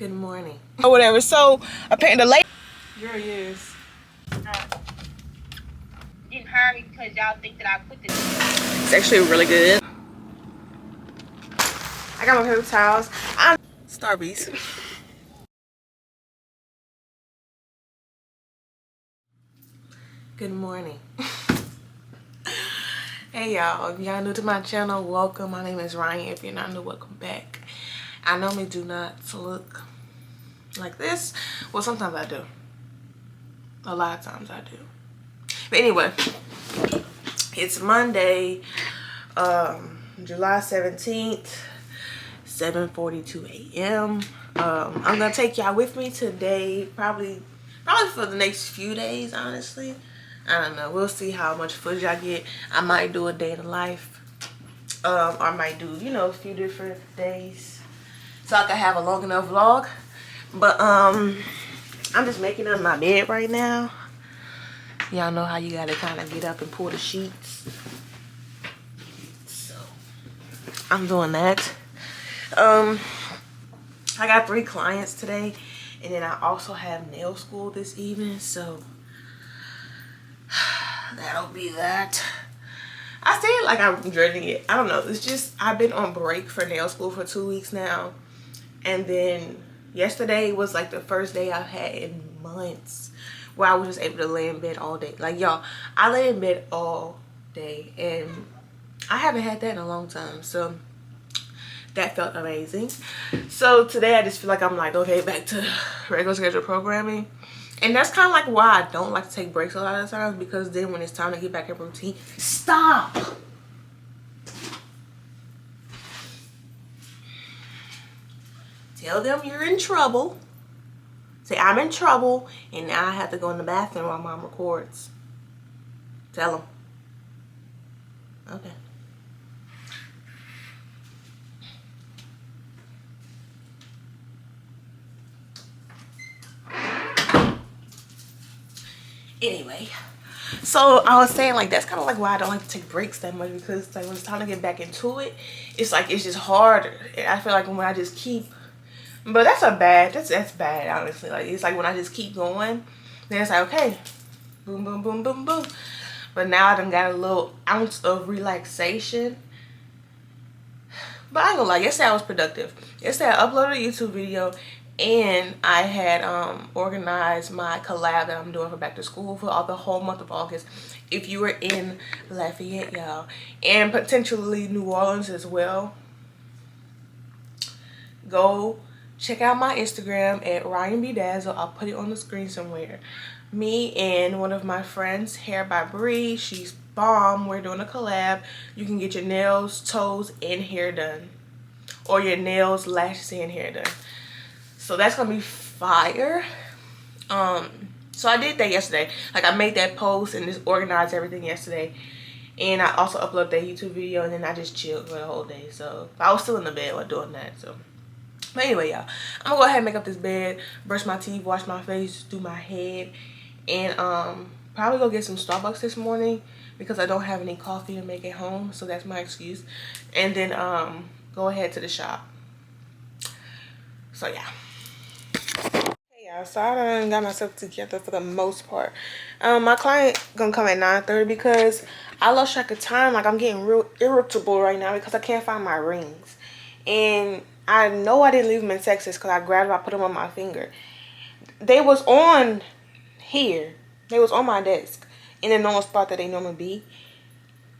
Good morning. Or whatever. So apparently the lady. Girl, yes. Didn't hire me because y'all think that I quit this. It's actually really good. I got my paper towels. I'm Starbucks. Good morning. Hey y'all, if y'all new to my channel, welcome. My name is Ryan. If you're not new, welcome back. I normally do not look like this. Well, sometimes I do. A lot of times I do. But anyway, it's Monday, July 17th, 7:42 a.m. I'm gonna take y'all with me today, probably for the next few days, honestly. I don't know, we'll see how much footage I get. I might do a day in the life, or I might do, you know, a few different days so I can have a long enough vlog. But I'm just making up my bed right now. Y'all know how you gotta kind of get up and pull the sheets, so I'm doing that. I got 3 clients today, and then I also have nail school this evening, so that'll be that. I say it like I'm dreading it. I don't know. It's just I've been on break for nail school for 2 weeks now, and then yesterday was like the first day I've had in months where I was just able to lay in bed all day. Like, y'all, I lay in bed all day, and I haven't had that in a long time, so that felt amazing. So today I just feel like I'm like, okay, back to regular schedule programming. And that's kind of like why I don't like to take breaks a lot of times, because then when it's time to get back in routine, stop. Tell them you're in trouble. Say, I'm in trouble, and now I have to go in the bathroom while mom records. Tell them. Okay. Anyway, so I was saying, like, that's kind of like why I don't like to take breaks that much, because like when it's time to get back into it, it's like it's just harder. And I feel like when I just keep, but that's bad, honestly. Like, it's like when I just keep going, then it's like, okay, boom, boom, boom, boom, boom. But now I done got a little ounce of relaxation. But I ain't gonna lie, yesterday I was productive. Yesterday I uploaded a YouTube video, and I had organized my collab that I'm doing for back to school for all the whole month of August. If you were in Lafayette, y'all, and potentially New Orleans as well, go check out my Instagram at Ryan B Dazzle. I'll put it on the screen somewhere. Me and one of my friends, Hair by Bree, she's bomb. We're doing a collab. You can get your nails, toes, and hair done, or your nails, lashes, and hair done. So that's gonna be fire. So I did that yesterday. Like, I made that post and just organized everything yesterday, and I also uploaded that YouTube video, and then I just chilled for the whole day. So I was still in the bed while doing that. So, but anyway, y'all, I'm gonna go ahead and make up this bed, brush my teeth, wash my face, do my head, and probably go get some Starbucks this morning because I don't have any coffee to make at home, so that's my excuse. And then go ahead to the shop. So yeah. Hey y'all, so I done got myself together for the most part. My client gonna come at 9:30 because I lost track of time. Like, I'm getting real irritable right now because I can't find my rings, and I know I didn't leave them in Texas because I grabbed them, I put them on my finger. They was on here. They was on my desk in the normal spot that they normally be,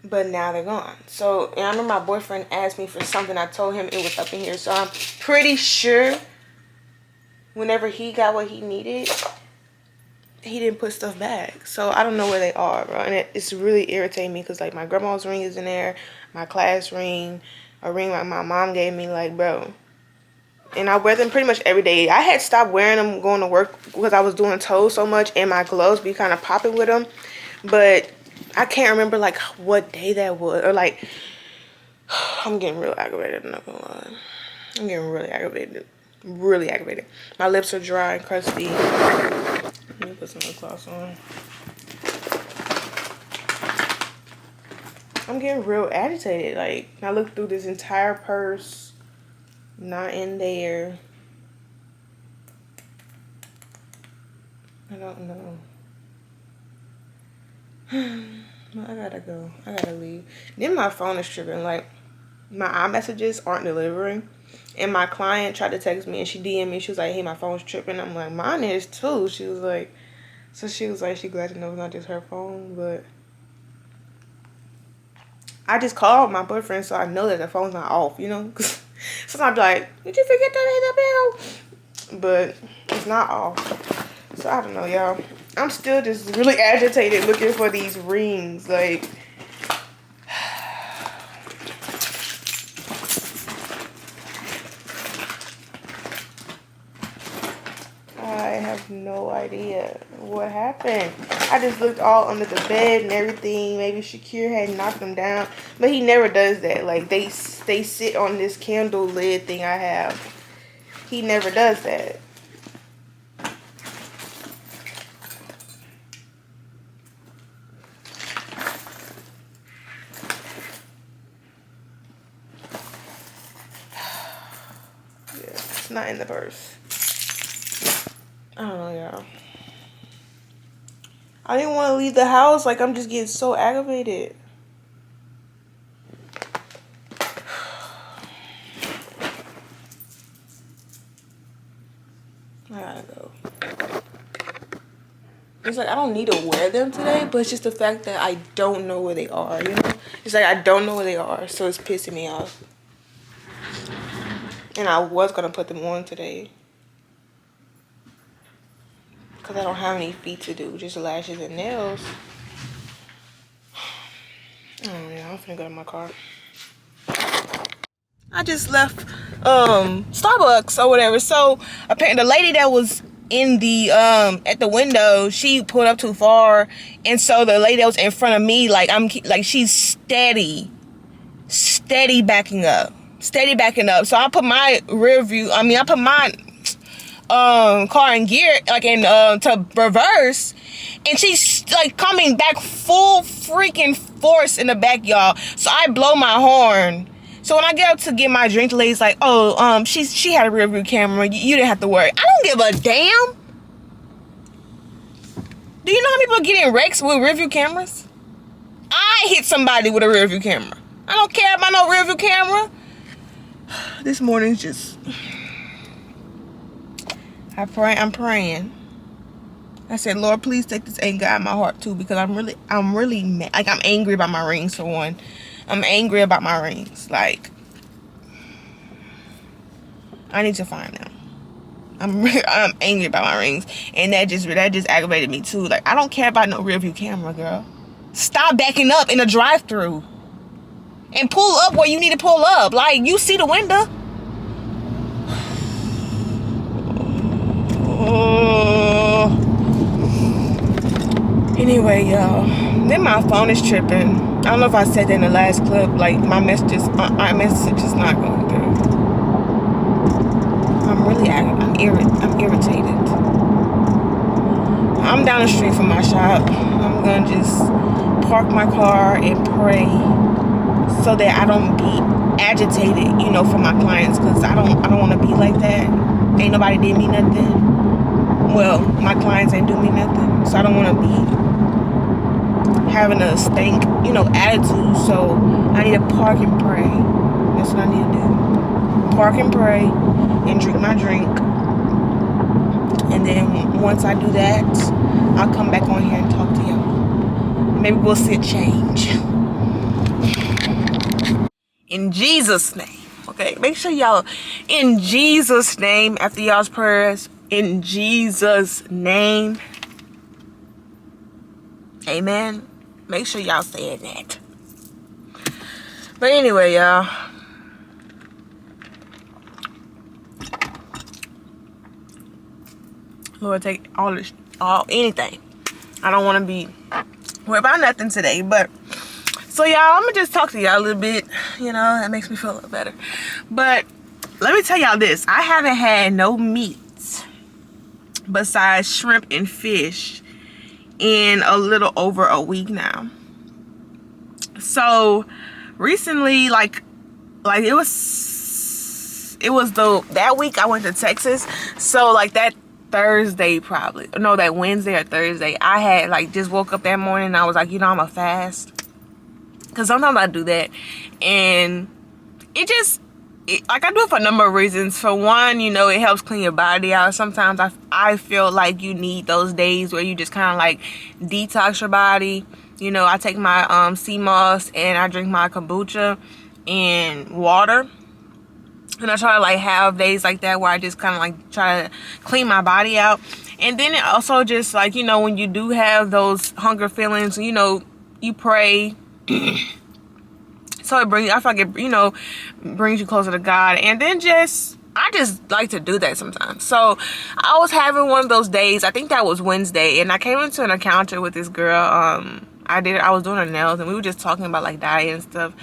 but now they're gone. So, and I remember my boyfriend asked me for something. I told him it was up in here, so I'm pretty sure whenever he got what he needed, he didn't put stuff back. So I don't know where they are, bro. And it's really irritating me because, like, my grandma's ring is in there, my class ring, a ring like my mom gave me, like, bro. And I wear them pretty much every day. I had stopped wearing them going to work because I was doing toes so much, and my gloves be kind of popping with them. But I can't remember, like, what day that was. Or, like, I'm getting real aggravated, I'm not gonna lie. I'm getting really aggravated. Really aggravated. My lips are dry and crusty. Let me put some lip gloss on. I'm getting real agitated. Like, I looked through this entire purse, not in there. I don't know. I gotta go. I gotta leave. Then my phone is tripping. Like, my iMessages aren't delivering. And my client tried to text me and she DM'd me. She was like, hey, my phone's tripping. I'm like, mine is too. She was like, she glad to know it's not just her phone. But I just called my boyfriend so I know that the phone's not off, you know? Sometimes I'd be like, did you forget to pay the bill? But it's not off. So I don't know, y'all. I'm still just really agitated looking for these rings. Like, I have no idea what happened. I just looked all under the bed and everything. Maybe Shakir had knocked them down. But he never does that. Like, they sit on this candle lid thing I have. He never does that. Yeah, it's not in the purse. I don't know, y'all. I didn't want to leave the house. Like, I'm just getting so aggravated. I gotta go. It's like I don't need to wear them today, but it's just the fact that I don't know where they are, you know? It's like I don't know where they are, so it's pissing me off. And I was going to put them on today. Because I don't have any feet to do, just lashes and nails. Oh yeah, I'm finna go to my car. I just left Starbucks or whatever. So apparently the lady that was in the at the window, she pulled up too far, and so the lady that was in front of me, like she's steady backing up. So I put my I put my car in gear, like in to reverse, and she's like coming back full freaking force in the back, y'all. So I blow my horn. So when I get up to get my drink, the lady's like, oh, she had a rear view camera, you didn't have to worry. I don't give a damn. Do you know how people get in wrecks with rear view cameras? I hit somebody with a rear view camera. I don't care about no rear view camera. This morning's just, I'm praying. I said, Lord, please take this anger out of my heart too, because I'm really mad. Like, I'm angry about my rings, for one. I'm angry about my rings. Like, I need to find them. I'm angry about my rings, and that just aggravated me too. Like, I don't care about no rear view camera, girl. Stop backing up in a drive-through and pull up where you need to pull up. Like, you see the window. Anyway, y'all, then my phone is tripping. I don't know if I said that in the last clip. Like, my message is not going through. I'm irritated. I'm down the street from my shop. I'm gonna just park my car and pray so that I don't be agitated, you know, for my clients, because I don't want to be like that. Ain't nobody did me nothing. Well, my clients ain't do me nothing, so I don't want to be having a stank, you know, attitude. So I need to park and pray. That's what I need to do. Park and pray and drink my drink. And then once I do that, I'll come back on here and talk to y'all. Maybe we'll see a change. In Jesus' name. Okay, make sure y'all, in Jesus' name, after y'all's prayers, in Jesus' name, amen. Make sure y'all saying that. But anyway, y'all, Lord, take anything. I don't want to be worried about nothing today. But so y'all, I'm gonna just talk to y'all a little bit. You know, that makes me feel a little better. But let me tell y'all this: I haven't had no meat besides shrimp and fish in a little over a week now. So recently, like it was that week I went to Texas. So like that Thursday probably. No, that Wednesday or Thursday. I had like just woke up that morning and I was like, you know, I'm a fast. Because sometimes I do that. And like I do it for a number of reasons. For one, you know, it helps clean your body out. Sometimes I feel like you need those days where you just kind of like detox your body. You know, I take my sea moss and I drink my kombucha and water. And I try to like have days like that where I just kind of like try to clean my body out. And then it also just like, you know, when you do have those hunger feelings, you know, you pray. So it brings, I feel like it, you know, brings you closer to God. And then I just like to do that sometimes. So I was having one of those days. I think that was Wednesday. And I came into an encounter with this girl. I was doing her nails and we were just talking about like diet and stuff.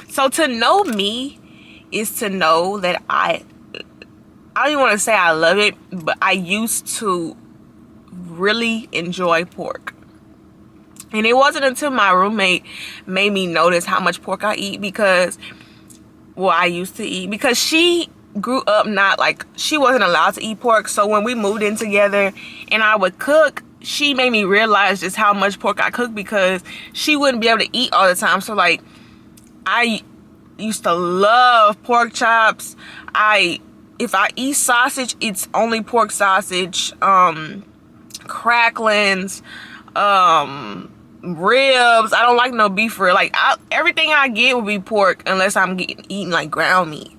So to know me is to know that I don't even want to say I love it, but I used to really enjoy pork. And it wasn't until my roommate made me notice how much pork I eat because, well, I used to eat, because she grew up not like, she wasn't allowed to eat pork. So when we moved in together and I would cook, she made me realize just how much pork I cook because she wouldn't be able to eat all the time. So like, I used to love pork chops. If I eat sausage, it's only pork sausage, cracklings, ribs. I don't like no beef rib. Like everything I get would be pork unless I'm eating like ground meat.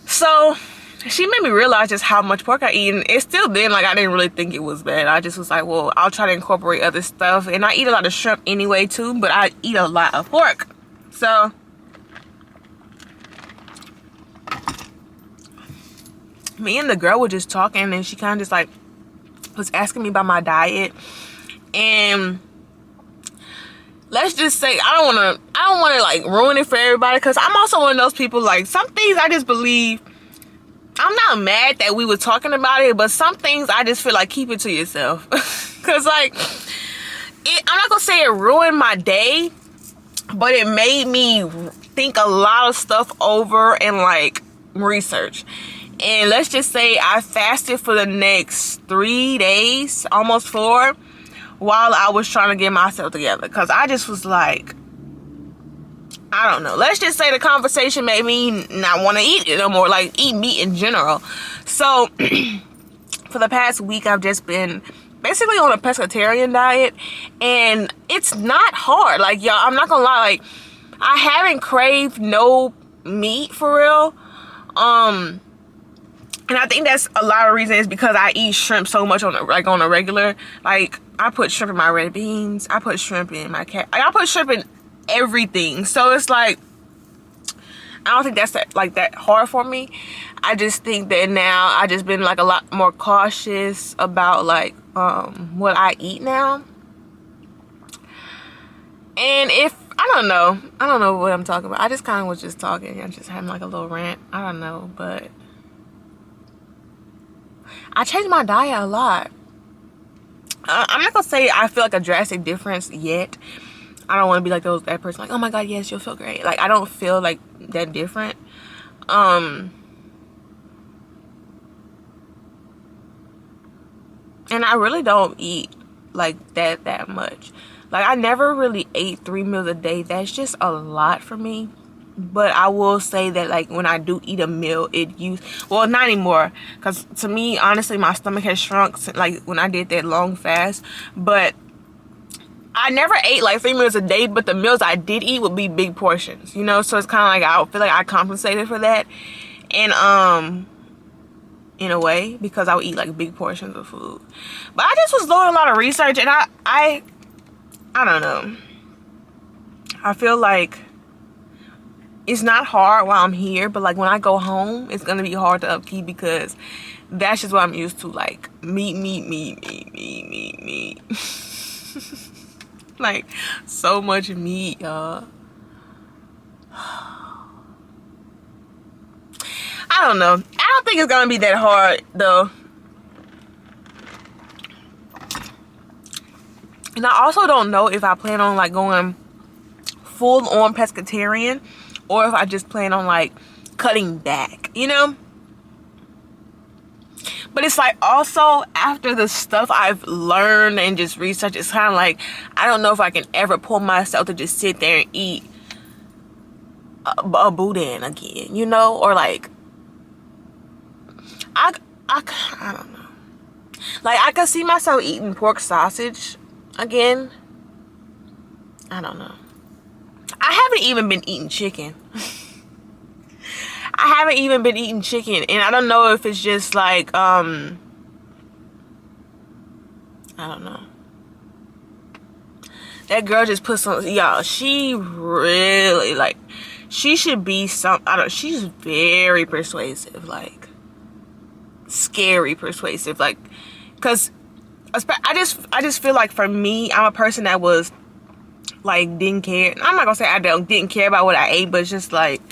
So she made me realize just how much pork I eat, and it still didn't, like, I didn't really think it was bad. I just was like, well, I'll try to incorporate other stuff. And I eat a lot of shrimp anyway too, but I eat a lot of pork. So me and the girl were just talking, and she kind of just like was asking me about my diet. And let's just say I don't want to like ruin it for everybody, because I'm also one of those people, like, some things I just believe. I'm not mad that we were talking about it, but some things I just feel like keep it to yourself. Because like I'm not gonna say it ruined my day, but it made me think a lot of stuff over and like research. And let's just say I fasted for the next 3 days, almost 4, while I was trying to get myself together. Because I just was like, I don't know. Let's just say the conversation made me not want to eat it no more, like eat meat in general. So for the past week, I've just been basically on a pescatarian diet, and it's not hard. Like, y'all, I'm not gonna lie, like, I haven't craved no meat for real. And I think that's a lot of reasons because I eat shrimp so much on a regular. Like, I put shrimp in my red beans. I put shrimp in my I put shrimp in everything. So it's like, I don't think that's that hard for me. I just think that now I just been like a lot more cautious about like what I eat now. And I don't know what I'm talking about. I just kind of was just talking. I'm just having like a little rant. I don't know, but I changed my diet a lot. I'm not gonna say I feel like a drastic difference yet. I don't want to be like that person, like, oh my god, yes, you'll feel great. Like, I don't feel like that different. And I really don't eat like that much. Like, I never really ate 3 meals a day. That's just a lot for me. But I will say that, like, when I do eat a meal, well, not anymore, because to me, honestly, my stomach has shrunk since, like, when I did that long fast. But I never ate like 3 meals a day, but the meals I did eat would be big portions, you know. So it's kind of like I feel like I compensated for that, and in a way, because I would eat like big portions of food. But I just was doing a lot of research, and I don't know. I feel like it's not hard while I'm here, but like when I go home, it's gonna be hard to upkeep because that's just what I'm used to. Like meat. Like, so much meat, y'all. I don't know. I don't think it's gonna be that hard though. And I also don't know if I plan on like going full on pescatarian or if I just plan on like cutting back, you know. But it's like also after the stuff I've learned and just researched, it's kind of like I don't know if I can ever pull myself to just sit there and eat a boudin again, you know, or like I don't know. Like I could see myself eating pork sausage again. I don't know. I haven't even been eating chicken. I haven't even been eating chicken, and I don't know if it's just like I don't know. That girl just put some, y'all, she really, like, she should be some, I don't, she's very persuasive, like, scary persuasive, like, because I just feel like for me, I'm a person that was, like, didn't care. I'm not gonna say didn't care about what I ate, but it's just like,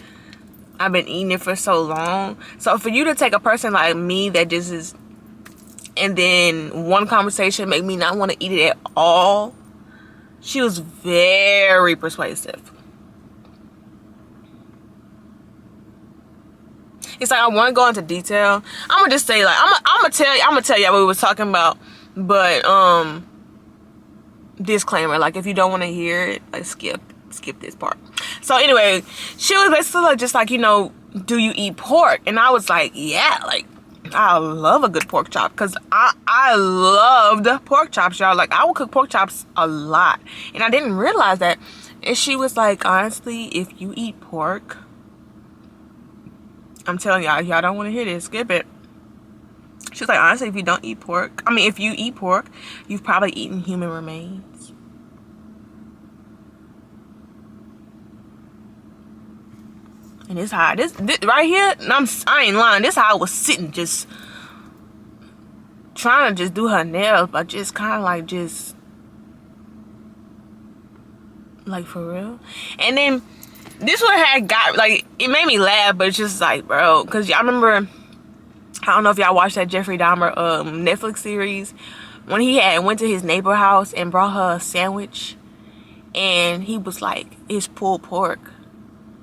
I've been eating it for so long. So for you to take a person like me that just is, and then one conversation make me not want to eat it at all, she was very persuasive. It's like I want to go into detail. I'm gonna just say, like, I'm gonna tell you what we was talking about, but disclaimer, like, if you don't want to hear it, like, skip this part. So anyway, she was basically like, just like, you know, do you eat pork? And I was like, yeah, like, I love a good pork chop, because I loved pork chops, y'all. Like, I would cook pork chops a lot, and I didn't realize that. And she was like, honestly, if you eat pork, I'm telling y'all, y'all don't want to hear this, skip it. She was like, honestly, if you eat pork, you've probably eaten human remains. And this how this right here, and I ain't lying, this how I was sitting, just trying to just do her nails, but just kind of like, just like, for real. And then this one had got, like, it made me laugh, but it's just like, bro, because I remember, I don't know if y'all watched that Jeffrey Dahmer Netflix series, when he went to his neighbor's house and brought her a sandwich, and he was like, it's pulled pork,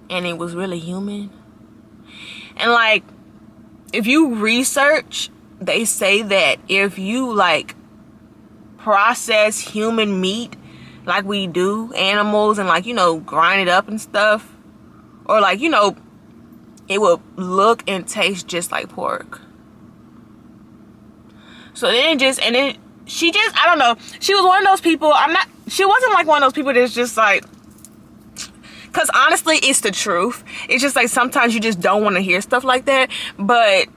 and it was really human. And like, if you research, they say that if you like process human meat like we do animals, and like, you know, grind it up and stuff, or like, you know, it will look and taste just like pork. So then she just, I don't know, she was one of those people, she wasn't like one of those people that's just like, because honestly, it's the truth. It's just like sometimes you just don't want to hear stuff like that. But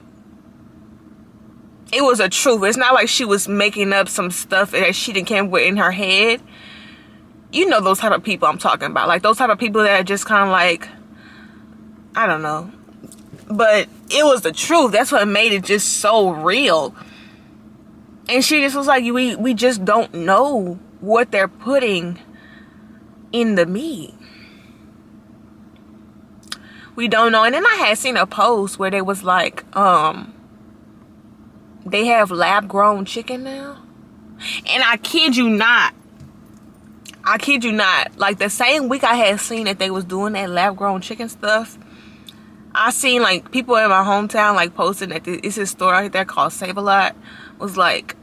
it was a truth. It's not like she was making up some stuff that she didn't come with in her head. You know those type of people I'm talking about. Like those type of people that are just kind of like, I don't know. But it was the truth. That's what made it just so real. And she just was like, we just don't know what they're putting in the meat. We don't know. And then I had seen a post where they was like, they have lab grown chicken now. And I kid you not, like the same week I had seen that they was doing that lab grown chicken stuff, I seen like people in my hometown like posting that it's a store out there called Save-A-Lot, was like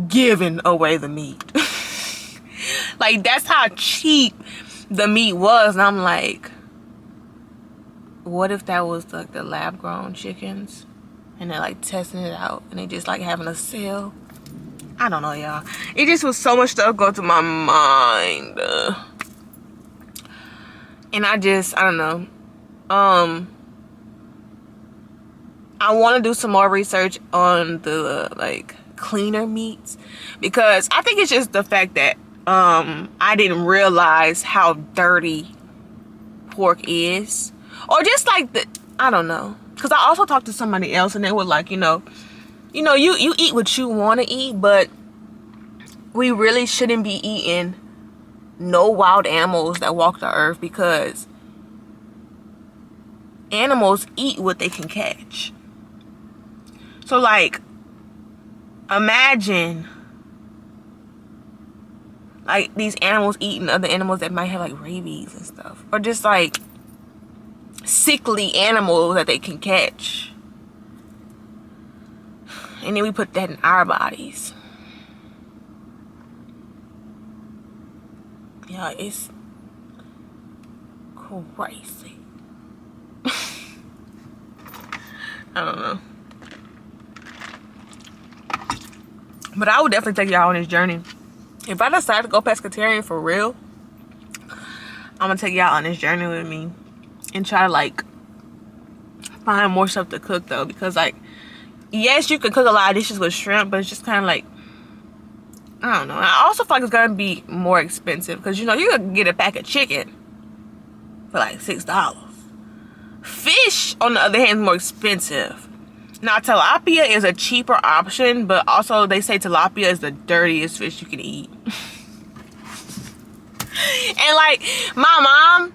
giving away the meat. Like that's how cheap the meat was. And I'm like, what if that was like the lab grown chickens and they're like testing it out and they just like having a sale? I don't know, y'all. It just was so much stuff go to my mind. And I don't know. I want to do some more research on the like cleaner meats, because I think it's just the fact that I didn't realize how dirty pork is. Or just like I don't know. Because I also talked to somebody else and they were like, you eat what you want to eat, but we really shouldn't be eating no wild animals that walk the earth, because animals eat what they can catch. So like, imagine like these animals eating other animals that might have like rabies and stuff, or just like sickly animals that they can catch. And then we put that in our bodies. Yeah, it's crazy. I don't know. But I would definitely take y'all on this journey. If I decide to go pescatarian for real, I'm gonna take y'all on this journey with me and try to like find more stuff to cook though, because like, yes, you can cook a lot of dishes with shrimp, but it's just kind of like, I don't know. I also feel like it's gonna be more expensive because, you know, you can get a pack of chicken for like $6. Fish, on the other hand, is more expensive. Now, tilapia is a cheaper option, but also they say tilapia is the dirtiest fish you can eat. And like, my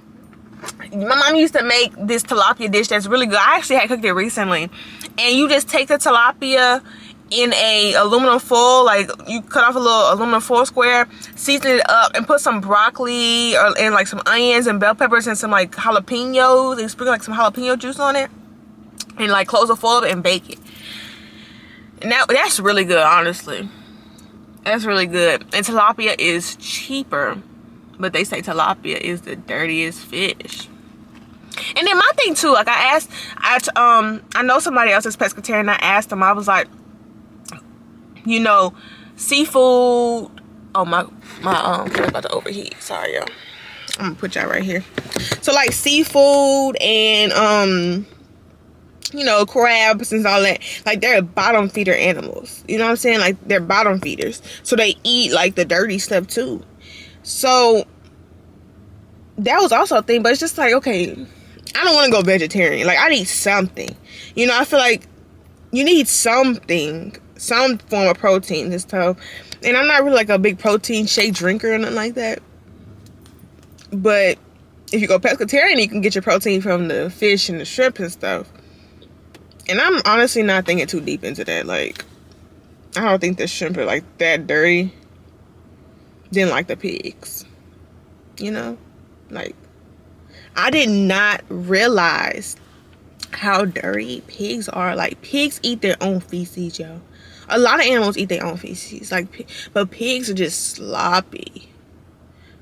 mom used to make this tilapia dish that's really good. I actually had cooked it recently. And you just take the tilapia in a aluminum foil, like you cut off a little aluminum foil square, season it up, and put some broccoli and like some onions and bell peppers and some like jalapenos, and sprinkle like some jalapeno juice on it, and like close the foil and bake it. And that's really good, honestly. That's really good. And tilapia is cheaper, but they say tilapia is the dirtiest fish. And then my thing too, like I know somebody else is pescatarian. I asked them, I was like, you know, seafood. Oh, my I'm about to overheat. Sorry, y'all. I'm gonna put y'all right here. So like seafood and you know, crabs and all that, like they're bottom feeder animals. You know what I'm saying? Like they're bottom feeders, so they eat like the dirty stuff too. So that was also a thing, but it's just like, okay, I don't want to go vegetarian. Like, I need something. You know, I feel like you need something, some form of protein and stuff. And I'm not really like a big protein shake drinker or nothing like that. But if you go pescatarian, you can get your protein from the fish and the shrimp and stuff. And I'm honestly not thinking too deep into that. Like, I don't think the shrimp are like that dirty. Than like the pigs. You know? Like, I did not realize how dirty pigs are. Like, pigs eat their own feces, yo. A lot of animals eat their own feces. Like, but pigs are just sloppy.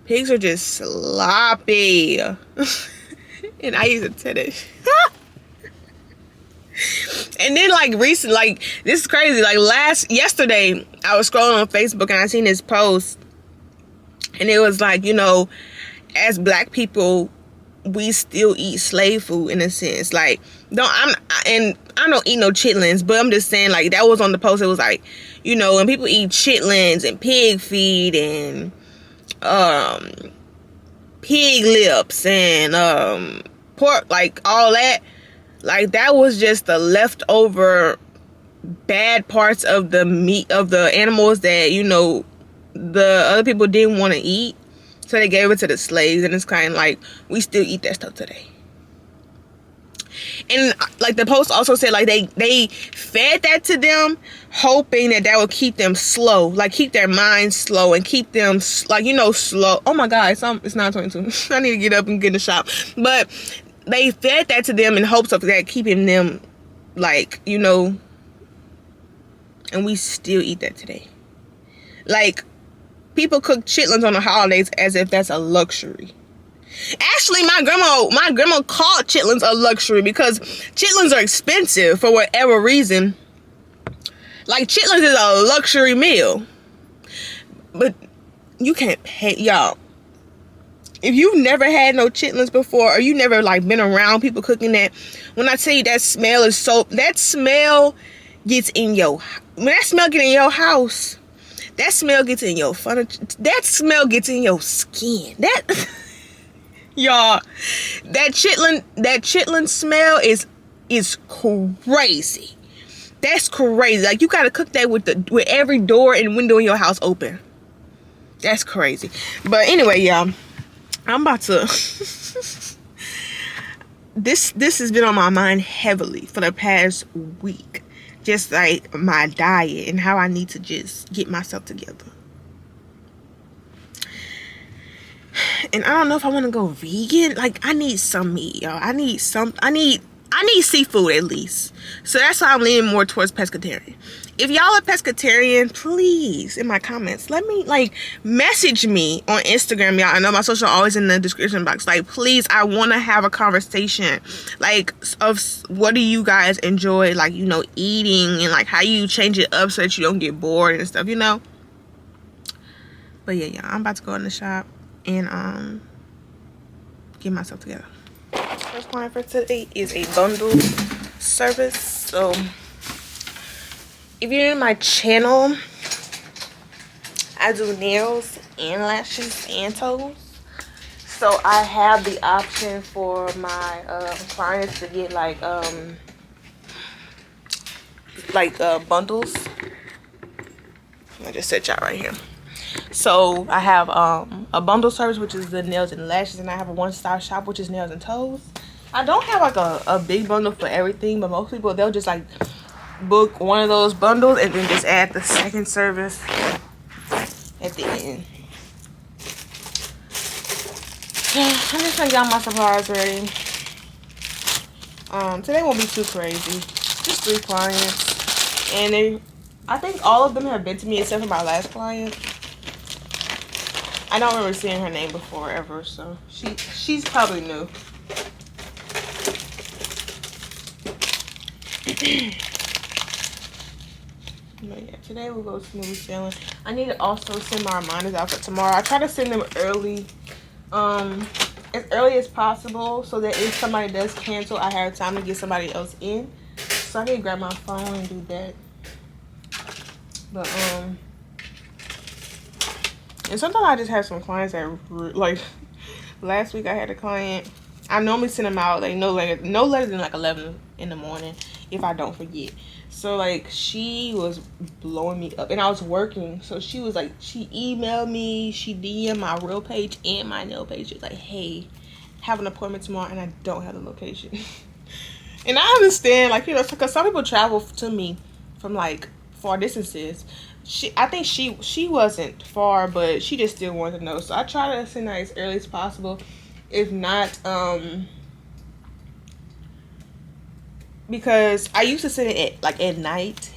Pigs are just sloppy. And I used to tell that. And then like recently, like, this is crazy. Like yesterday, I was scrolling on Facebook and I seen this post. And it was like, you know, as black people, we still eat slave food in a sense. Like, I don't eat no chitlins, but I'm just saying, like, that was on the post. It was like, you know, when people eat chitlins and pig feet and pig lips and pork, like all that, like that was just the leftover bad parts of the meat of the animals that, you know, the other people didn't want to eat, so they gave it to the slaves. And it's kind of like, we still eat that stuff today. And like the post also said, like they fed that to them, hoping that would keep them slow, like keep their minds slow and keep them like, you know, slow. Oh my god, it's 9:22. I need to get up and get in the shop. But they fed that to them in hopes of that keeping them, like, you know, and we still eat that today. Like, people cook chitlins on the holidays as if that's a luxury. Actually, my grandma called chitlins a luxury because chitlins are expensive for whatever reason. Like, chitlins is a luxury meal. But you can't pay, y'all. If you've never had no chitlins before, or you never like been around people cooking that, when I tell you that smell is that smell gets in your, when that smell get in your house, that smell gets in your furniture. That smell gets in your skin. That, y'all, that chitlin smell is crazy. That's crazy. Like, you gotta cook that with every door and window in your house open. That's crazy. But anyway, y'all, I'm about to. This has been on my mind heavily for the past week. Just like my diet and how I need to just get myself together. And I don't know if I want to go vegan. Like, I need some meat, y'all. I I need seafood at least. So that's why I'm leaning more towards pescatarian. If y'all are pescatarian, please, in my comments, let me, like, message me on Instagram, y'all. I know my social always in the description box. Like, please, I want to have a conversation, like, of what do you guys enjoy, like, you know, eating, and, like, how you change it up so that you don't get bored and stuff, you know? But, yeah, y'all, I'm about to go in the shop and, get myself together. First client for today is a bundle service. So if you're in my channel, I do nails and lashes and toes. So I have the option for my clients to get like bundles. I just set y'all right here. So I have a bundle service, which is the nails and lashes, and I have a one-stop shop, which is nails and toes. I don't have like a big bundle for everything, but most people, they'll just like book one of those bundles and then just add the second service at the end. I'm just gonna get my supplies ready. Today won't be too crazy. Just 3 clients, and I think all of them have been to me except for my last client. I don't remember seeing her name before ever, so she's probably new. But yeah, today we'll go smooth sailing. I need to also send my reminders out for tomorrow. I try to send them early, as early as possible, so that if somebody does cancel, I have time to get somebody else in. So I need to grab my phone and do that. But and sometimes I just have some clients that, like, last week I had a client. I normally send them out like no later than like 11 in the morning if I don't forget. So like she was blowing me up and I was working, so she was like, she emailed me, she DM'd my real page and my nail page. She was like, hey, have an appointment tomorrow and I don't have the location. And I understand, like, you know, because some people travel to me from like far distances. I think she wasn't far, but she just still wanted to know. So I try to send her as early as possible. If not, because I used to send it at night.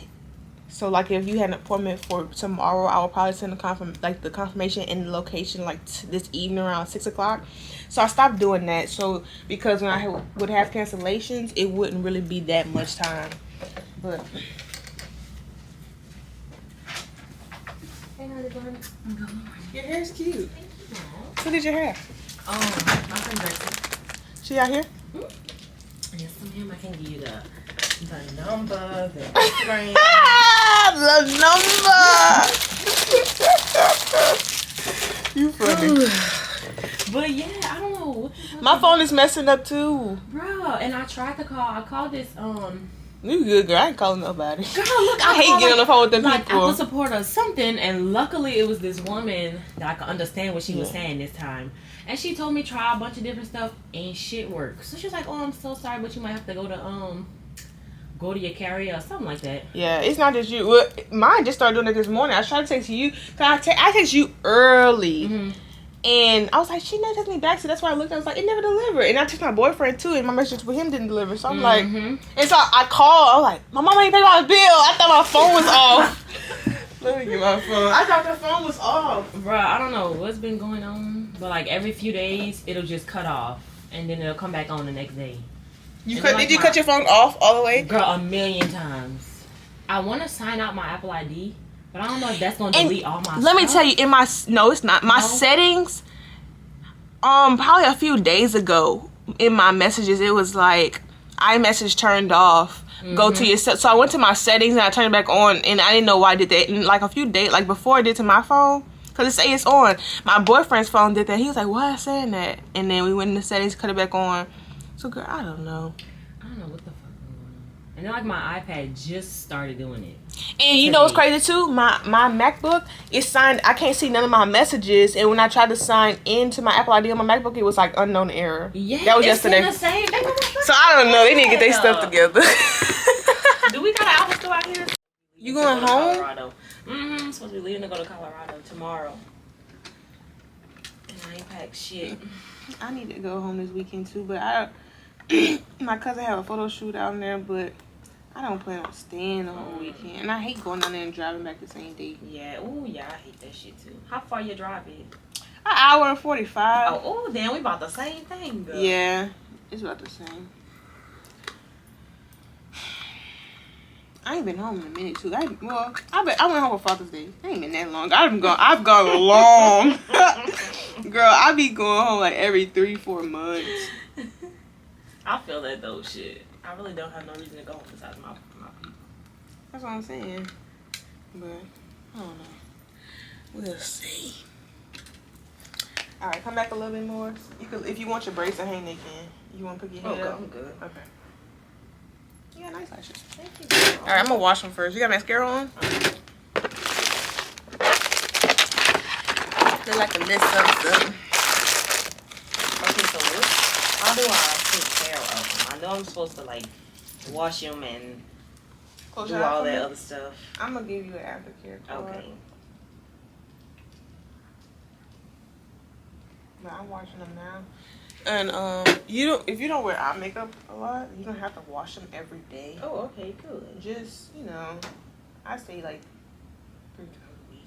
So like if you had an appointment for tomorrow, I would probably send the confirmation and the location like this evening around 6 o'clock. So I stopped doing that. So because when I would have cancellations, it wouldn't really be that much time. But hey, how's it going? I'm good. Your hair's cute. Who did your hair? My friend Gracie. She out here? Yes, ma'am. I can give you the number, the Instagram. The number. You funny. But yeah, I don't know. My phone is messing up too, bro. And I tried to call. I called this You good, girl? I ain't calling nobody. Girl, look, I hate getting on the phone with them people. I support or something, and luckily it was this woman that I could understand what she was saying this time. And she told me try a bunch of different stuff and shit works. So she was like, "Oh, I'm so sorry, but you might have to go to your carrier or something like that." Yeah, it's not just you. Well, mine just started doing it this morning. I tried to text you. Cause I text you early. Mm-hmm. And I was like, she never texted me back, so that's why I looked. I was like, it never delivered. And I texted my boyfriend too, and my message with him didn't deliver. So I'm like, and so I called. I was like, my mama ain't paid my bill. I thought my phone was off. Let me get my phone. I thought the phone was off. Bruh, I don't know what's been going on, but like every few days it'll just cut off, and then it'll come back on the next day. Did you cut your phone off all the way? Girl, 1,000,000 times. I want to sign out my Apple ID. But I don't know if that's gonna delete all my Let me tell you, no, it's not. My settings, probably a few days ago, in my messages, it was like iMessage turned off. Go to your so I went to my settings and I turned it back on, and I didn't know why I did that. And like a few days, like before I did to my phone, cause it say it's on. My boyfriend's phone did that. He was like, "Why is saying that?" And then we went in the settings, cut it back on. So girl, I don't know. I don't know what the fuck going on. And then like my iPad just started doing it. And you know what's crazy too? My MacBook is signed. I can't see none of my messages. And when I tried to sign into my Apple ID on my MacBook, it was like unknown error. Yeah, that was yesterday. The same. So I don't know. They need to get their stuff together. Do we got an Apple store out here? You going home? Colorado. I'm supposed to be leaving to go to Colorado tomorrow. And I ain't packed shit. I need to go home this weekend too, but I My cousin had a photo shoot down there, but I don't plan on staying the whole weekend. And I hate going down there and driving back the same day. Yeah, oh yeah, I hate that shit too. How far your drive is? An hour and 45. Oh, damn, we about the same thing, girl. Yeah, it's about the same. I ain't been home in a minute too. I went home for Father's Day. It ain't been that long. I've gone long. Girl, I be going home like every 3-4 months. I feel that though, shit. I really don't have no reason to go home besides my people. That's what I'm saying. But I don't know. We'll see. All right, come back a little bit more. You could, if you want your braids to hang, they can. You want to put your head up? I'm good. Okay. You got nice lashes. Thank you. All right, I'm gonna wash them first. You got mascara on? Feel like a list of something. Okay, so how do I take care of them? I know I'm supposed to like wash them and do all that other stuff. I'm gonna give you an aftercare card. Okay. But I'm washing them now. And if you don't wear eye makeup a lot, you don't have to wash them every day. Oh, okay, good. Just, I say like 3 times a week.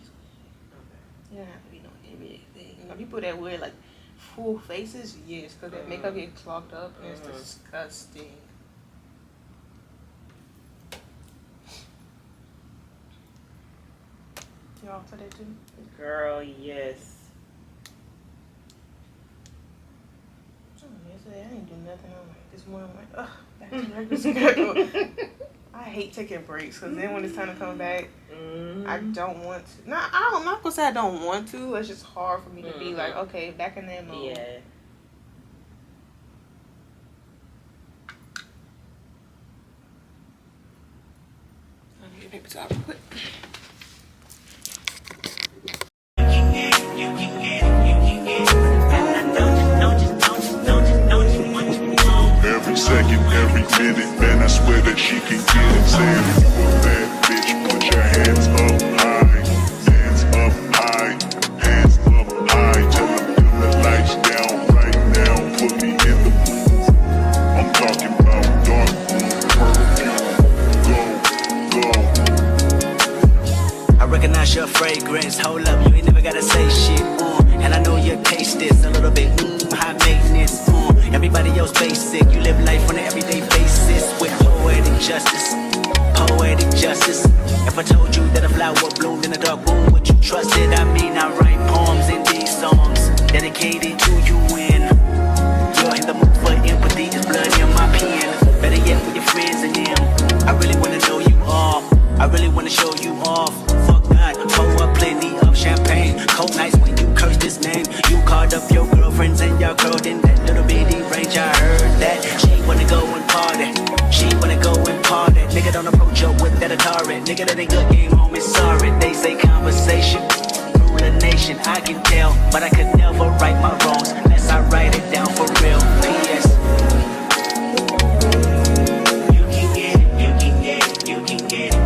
Okay. You don't have to be no everything. People that wear like full faces, yes, because that makeup gets clogged up and it's disgusting. You all for that too? Girl, yes. Yesterday I didn't do nothing. I'm like, this morning I'm like, ugh, back to regular schedule. I hate taking breaks because then when it's time to come back, I don't want to. I'm not gonna say I don't want to. It's just hard for me to be like, okay, back in that mode. Yeah. Let me get paper towel real quick. Every second, every minute, man, I swear that she can get it. Saying, bad bitch, put your hands up high, hands up high, hands up high. Tell them dim the lights down right now, put me in the mood. I'm talking about dark purple, go. I recognize your fragrance, hold up, you ain't never gotta say shit, and I know your taste is a little bit, high maintenance, everybody else basic, you live life on an everyday basis, with poetic justice, poetic justice. If I told you that a flower bloomed in a dark room, would you trust it? I mean, I write poems in these songs, dedicated to you when you're in the mood for empathy, is blood in my pen, better yet with your friends and them, I really wanna know you all, I really wanna show you off. Fuck God, pour up plenty of champagne. Cold nights when you curse this name. You called up your girlfriends and y'all curled in that little bitty range. I heard that she wanna go and party. She wanna go and party. Nigga, don't approach her with that Atari. Nigga, that ain't good game, homie, sorry. They say conversation, rule a nation. I can tell, but I could never right my wrongs unless I write it down for real. P.S. You can get it, you can get it, you can get it.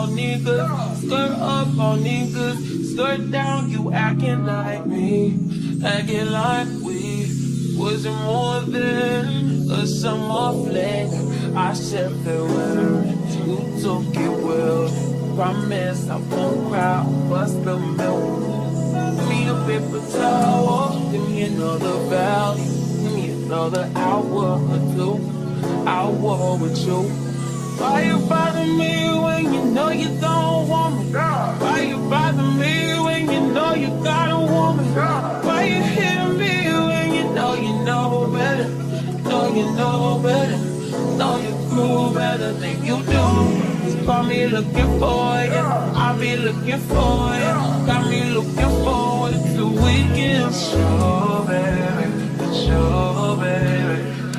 on niggas. Skirt up on niggas. Skirt down, you acting like me. Acting like we wasn't more than a summer fling. I said farewell, you took it well. Promise I won't cry, bust the milk. Give me a paper towel, give me another value. Give me another hour or two. Hour with you. Why you bother me when you know you don't want me? Why you bother me when you know you got a woman? Why you hit me when you know better? Know you know better. Know you cool better than you do. Just call me looking for you. I'll be looking for you. Got me looking forward to the weekend. Sure, baby. Sure, baby.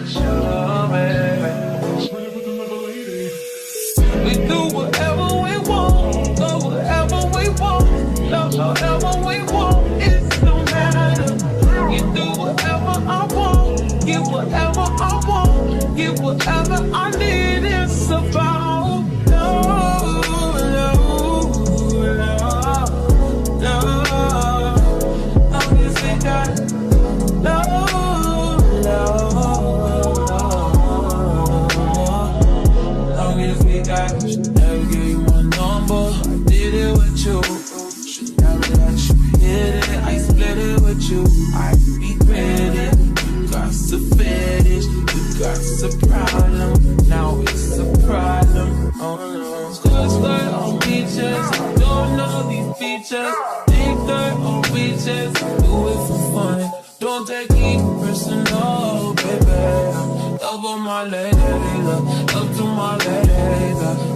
Sure, baby. We do whatever we want, go wherever we want, love however we want, it don't matter. You do whatever I want, get whatever I want, get whatever I need. It's about love, love, love, love. I guess we got love, love, love. I guess we got. Never gave you my number, I did it with you. Should never let you hit it, I split it with you. I regret it, you got some fetish, you got some problem. Now it's a problem, oh no. Skirt on beaches, don't know these features. Think dirt on beaches, do it for fun. Don't take it personal, baby. Love on my lady, love to my lady.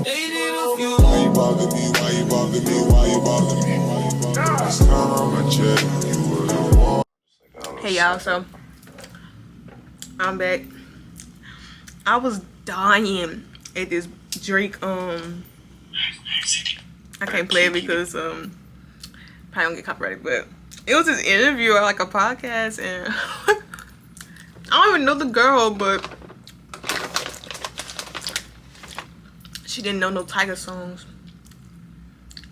Dated a few. Why you bother me? Why you bother me? Why you bother me? Why you bother me? Last time I checked, you were the one. Hey y'all, so I'm back. I was dying at this Drake I can't play it because probably don't get copyrighted, but it was this interview or like a podcast, and I don't even know the girl, but she didn't know no Tiger songs,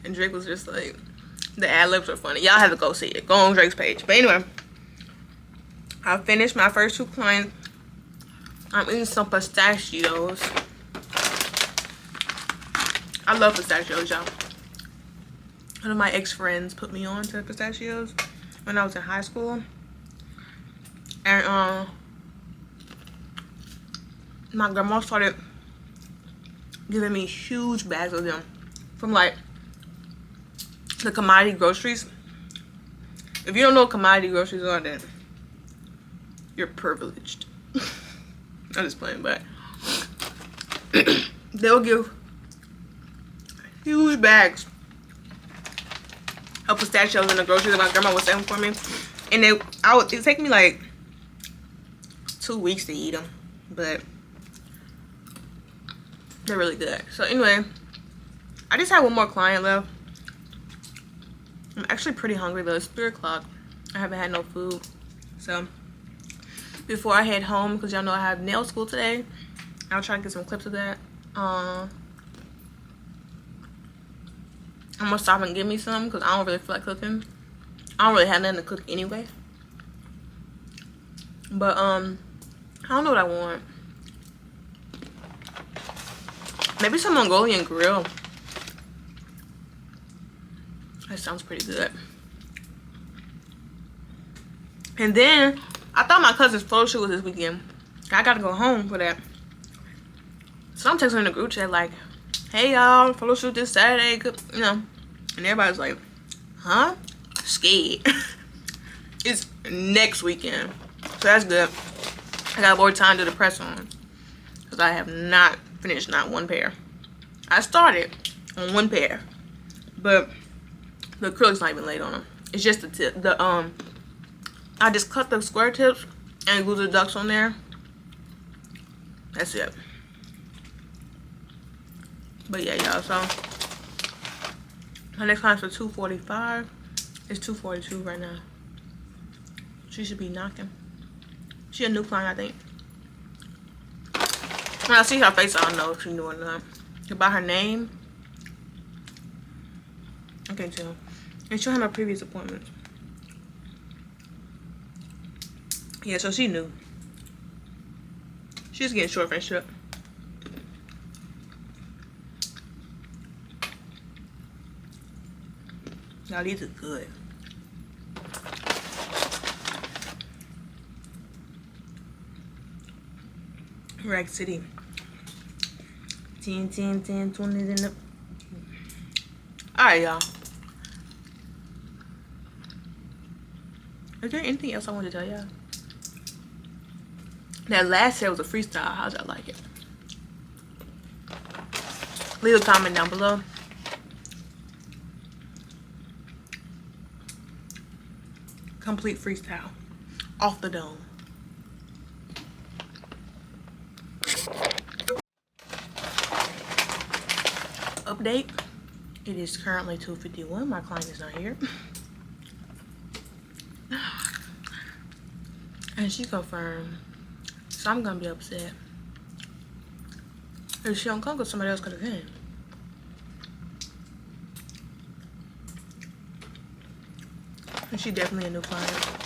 and Drake was just like, the ad-libs are funny. Y'all have to go see it. Go on Drake's page. But anyway, I finished my first 2 clients. I'm eating some pistachios. I love pistachios, y'all. One of my ex-friends put me on to pistachios when I was in high school. And my grandma started giving me huge bags of them from like the commodity groceries. If you don't know what commodity groceries are, then you're privileged. I'm just playing, but they'll give huge bags of pistachios in the groceries that my grandma was selling for me, and it'd take me like 2 weeks to eat them, but they're really good. So anyway, I just have one more client left. I'm actually pretty hungry though. It's 3 o'clock. I haven't had no food, so before I head home, because y'all know I have nail school today, I'll try to get some clips of that. I'm gonna stop and get me some because I don't really feel like cooking. I don't really have nothing to cook anyway. But I don't know what I want. Maybe some Mongolian grill. That sounds pretty good. And then I thought my cousin's photo shoot was this weekend. I gotta go home for that. So I'm texting in the group chat like, hey y'all, photo shoot this Saturday, you know. And everybody's like, huh? Scared. It's next weekend. So that's good. I got more time to do the press on. Because I have not finished not one pair. I started on one pair. But the acrylic's not even laid on them. It's just the tip. I just cut the square tips and glue the ducks on there. That's it. But yeah, y'all, so my next client's for 245. It's 242 right now. She should be knocking. She a new client, I think. When I see her face, I don't know if she knew or not. By her name, can't tell. And she don't have no previous appointments. Yeah, so she knew. She's getting short friendship. Now these are good. Rack City. 10, 10, 10, 20 in the... Alright, y'all. Is there anything else I want to tell y'all? That last set was a freestyle. How'd y'all like it? Leave a comment down below. Complete freestyle. Off the dome. Update. It is currently 2:51. My client is not here. And she confirmed. So I'm gonna be upset. If she don't come, because somebody else could have came. And she definitely a new client.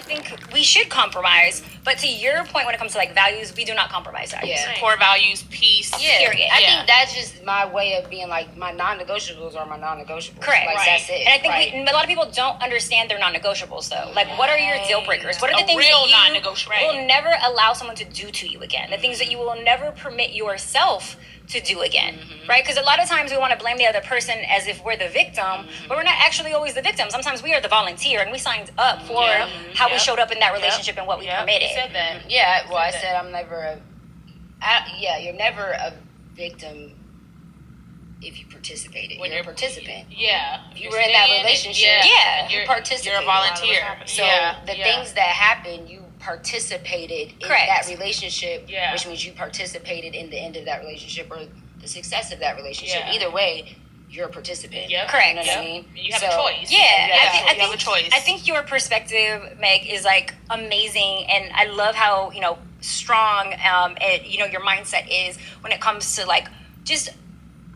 think we should compromise, but to your point, when it comes to like values, we do not compromise values. Yeah, core values, peace. Yeah, period. I think that's just my way of being like, my non-negotiables are my non-negotiables. Correct. Like, right. That's it. And I think a lot of people don't understand their non-negotiables though. Like, what are your deal breakers? What are the things real that you non-negotiable. will never allow someone to do to you again? The things that you will never permit yourself to do again, right? Because a lot of times we want to blame the other person as if we're the victim, but we're not actually always the victim. Sometimes we are the volunteer, and we signed up for how we showed up in that relationship and what we permitted. You said that. Yeah, well, I said I'm never you're never a victim if you participated. When you're a participant. Yeah. If you were in that relationship, you participated. You're a volunteer. So the things that happen, you participated in that relationship, which means you participated in the end of that relationship or the success of that relationship. Either way, you're a participant. Correct. You know what I mean? You have a choice. Yeah, I you have a choice. I think your perspective, Meg, is like amazing, and I love how strong your mindset is when it comes to like just.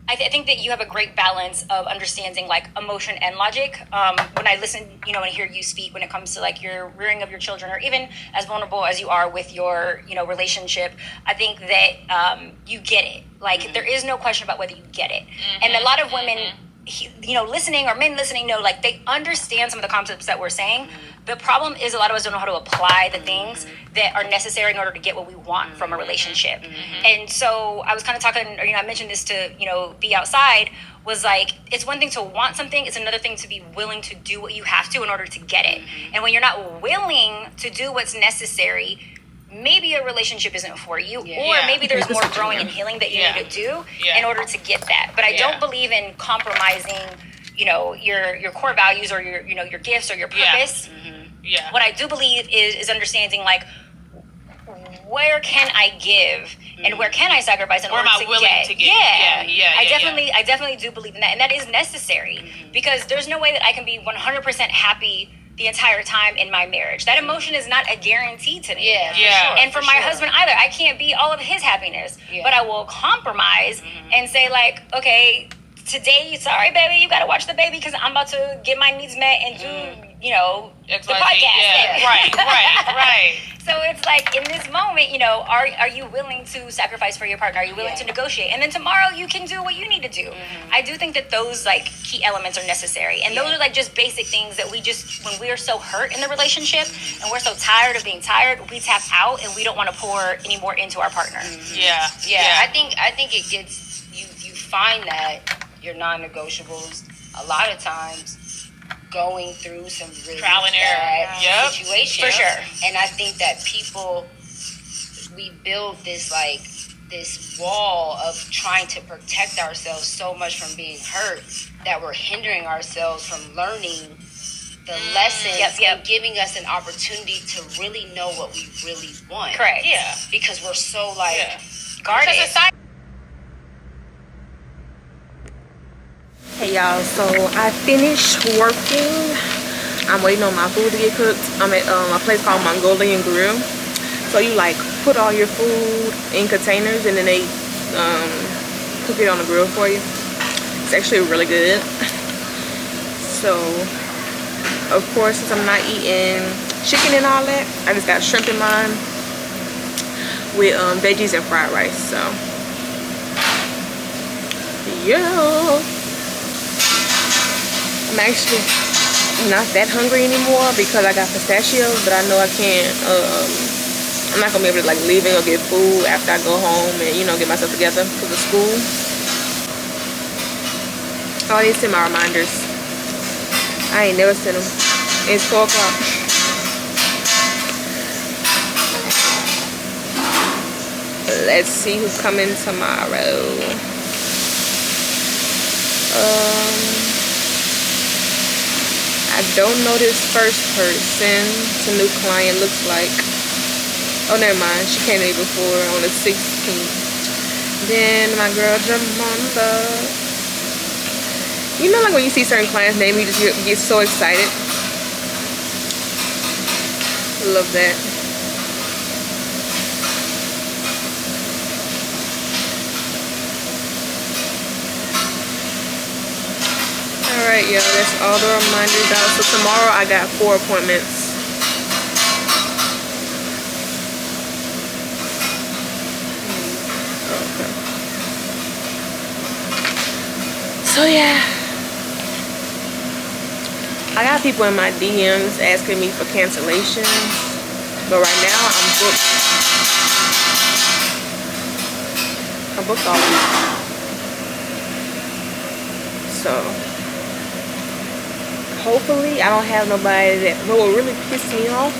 I think that you have a great balance of understanding like emotion and logic. When I listen, and hear you speak when it comes to like your rearing of your children, or even as vulnerable as you are with your, relationship, I think that you get it. Like there is no question about whether you get it. And a lot of women, listening or men listening know like they understand some of the concepts that we're saying. The problem is a lot of us don't know how to apply the things that are necessary in order to get what we want from a relationship. And so I was kind of talking, or I mentioned this to, be outside, was like, it's one thing to want something, it's another thing to be willing to do what you have to in order to get it. And when you're not willing to do what's necessary, maybe a relationship isn't for you, or maybe there's more growing and healing that you need to do in order to get that. But I don't believe in compromising your core values or your gifts or your purpose. What I do believe is understanding like, where can I give and where can I sacrifice in order to get? I definitely do believe in that, and that is necessary because there's no way that I can be 100% happy the entire time in my marriage. That emotion is not a guarantee to me. And for my husband either, I can't be all of his happiness, but I will compromise and say like, okay, today, sorry, baby, you got to watch the baby because I'm about to get my needs met and do, the podcast. Right. So it's like in this moment, are you willing to sacrifice for your partner? Are you willing to negotiate? And then tomorrow you can do what you need to do. I do think that those like key elements are necessary. And those are like just basic things that we just, when we are so hurt in the relationship and we're so tired of being tired, we tap out and we don't want to pour any more into our partner. I think it gets, you find that your non-negotiables a lot of times going through some really trial and error situations. For sure. And I think that people, we build this like this wall of trying to protect ourselves so much from being hurt that we're hindering ourselves from learning the lessons and giving us an opportunity to really know what we really want. Correct. Yeah. Because we're so like Guarded. Hey y'all, so I finished working. I'm waiting on my food to get cooked. I'm at a place called Mongolian Grill. So you like put all your food in containers and then they cook it on the grill for you. It's actually really good. So of course, since I'm not eating chicken and all that, I just got shrimp in mine with veggies and fried rice. So yeah, I'm actually not that hungry anymore because I got pistachios, but I know I can't I'm not gonna be able to like leave and go get food after I go home and, you know, get myself together for the school. Oh, I need to send my reminders. I ain't never sent them. It's 4 o'clock. Let's see who's coming tomorrow. I don't know this first person. It's a new client, looks like. Oh, never mind. She came to me before on the 16th. Then my girl Jamanda. You know, like when you see certain clients' name, you just get so excited. Love that. Alright, y'all, that's all the reminders out. So tomorrow I got 4 appointments. Okay. So yeah, I got people in my DMs asking me for cancellations, but right now I'm booked. I'm booked all week. So hopefully I don't have nobody that. What will really piss me off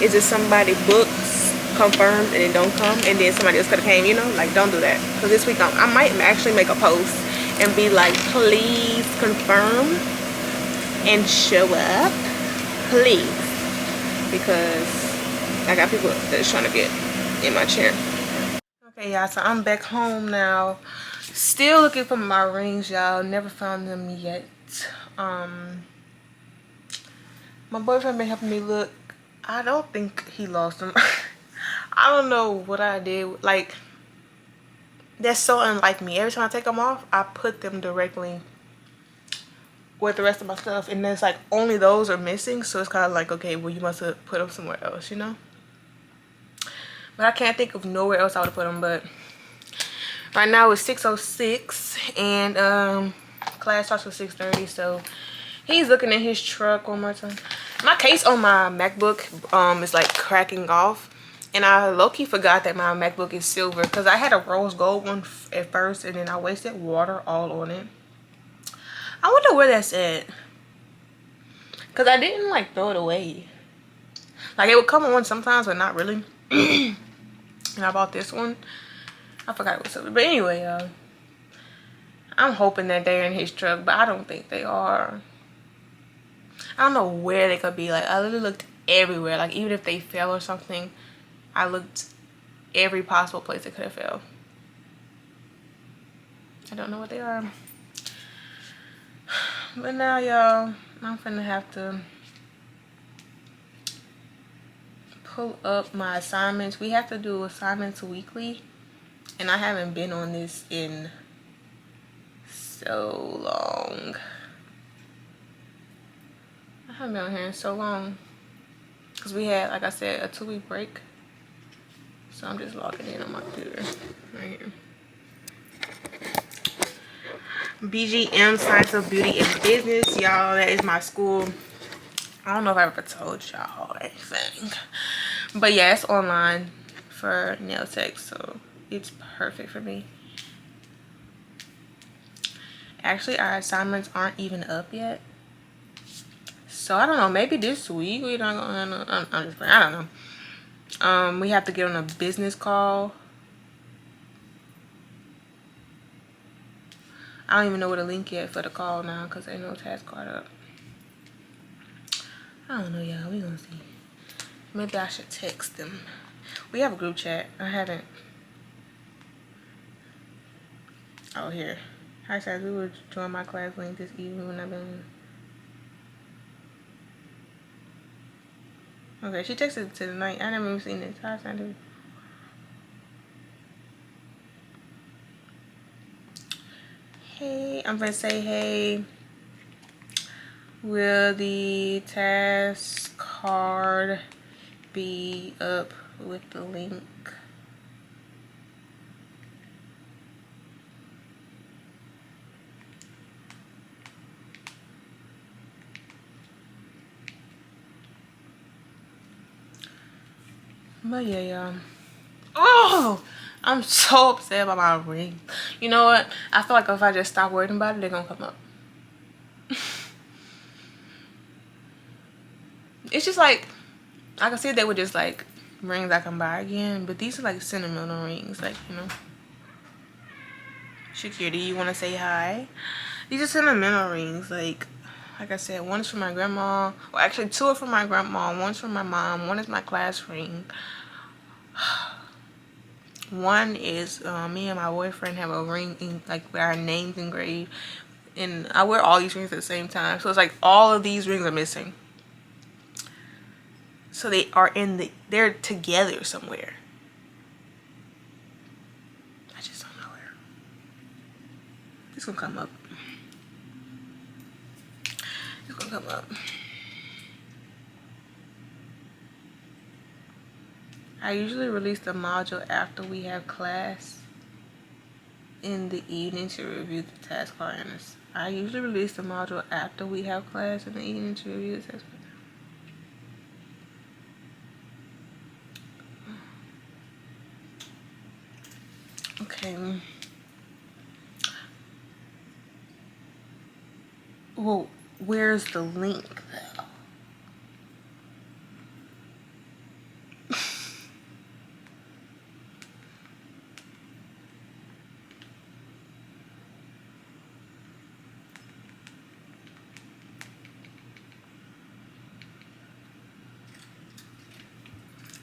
is if somebody books, confirmed, and it don't come, and then somebody else could have came. You know, like, don't do that. Because this week I might actually make a post and be like, please confirm and show up, please, because I got people that's trying to get in my chair. Okay, y'all, so I'm back home now. Still looking for my rings, y'all. Never found them yet. My boyfriend been helping me look. I don't think he lost them. I don't know what I did. Like, that's so unlike me. Every time I take them off, I put them directly with the rest of my stuff, and there's like only those are missing. So it's kind of like, okay, well, you must have put them somewhere else, you know. But I can't think of nowhere else I would have put them. But right now it's 6:06, and class starts at 6:30. So he's looking at his truck one more time. My case on my MacBook is like cracking off, and I low-key forgot that my MacBook is silver because I had a rose gold one at first, and then I wasted water all on it. I wonder where that's at, because I didn't like throw it away. Like, it would come on sometimes, but not really. And I bought this one. I forgot it was silver. But anyway, I'm hoping that they're in his truck, but I don't think they are. I don't know where they could be. Like, I literally looked everywhere. Like, even if they fell or something, I looked every possible place they could have fell. I don't know what they are. But now, y'all, I'm finna have to pull up my assignments. We have to do assignments weekly, and I haven't been on this in so long. I haven't been on here in so long because we had, like I said, a 2-week break. So I'm just logging in on my computer right here. BGM, Science of Beauty and Business, y'all. That is my school. I don't know if I ever told y'all anything, but yeah, it's online for nail tech, so it's perfect for me. Actually, our assignments aren't even up yet, so I don't know. Maybe this week we're not gonna. I'm just playing. I don't know. We have to get on a business call I don't even know where the link yet for the call now because ain't no task card up. I don't know, y'all. We gonna see. Maybe I should text them. We have a group chat. I haven't. Oh, here. Hi, guys. We will join my class link this evening when I've been. Okay, she texted it to the night. I never even seen it. Hi, Sandy. Hey, I'm gonna say hey. Will the task card be up with the link? But yeah, y'all. Oh, I'm so upset about my ring. You know what? I feel like if I just stop worrying about it, they're gonna come up. It's just like, I can see they were just like rings I can buy again, but these are like sentimental rings, like, you know. Shakira, you want to say hi? These are sentimental rings, like I said, one is for my grandma. Well, actually, two are for my grandma. One's for my mom. One is my class ring. One is me and my boyfriend have a ring in, like, with our names engraved, and I wear all these rings at the same time. So it's like all of these rings are missing. So they are they're together somewhere. I just don't know where. It's gonna come up. It's gonna come up. I usually release the module after we have class in the evening to review the task card. I usually release the module after we have class in the evening to review the task card. Okay. Well, where's the link though?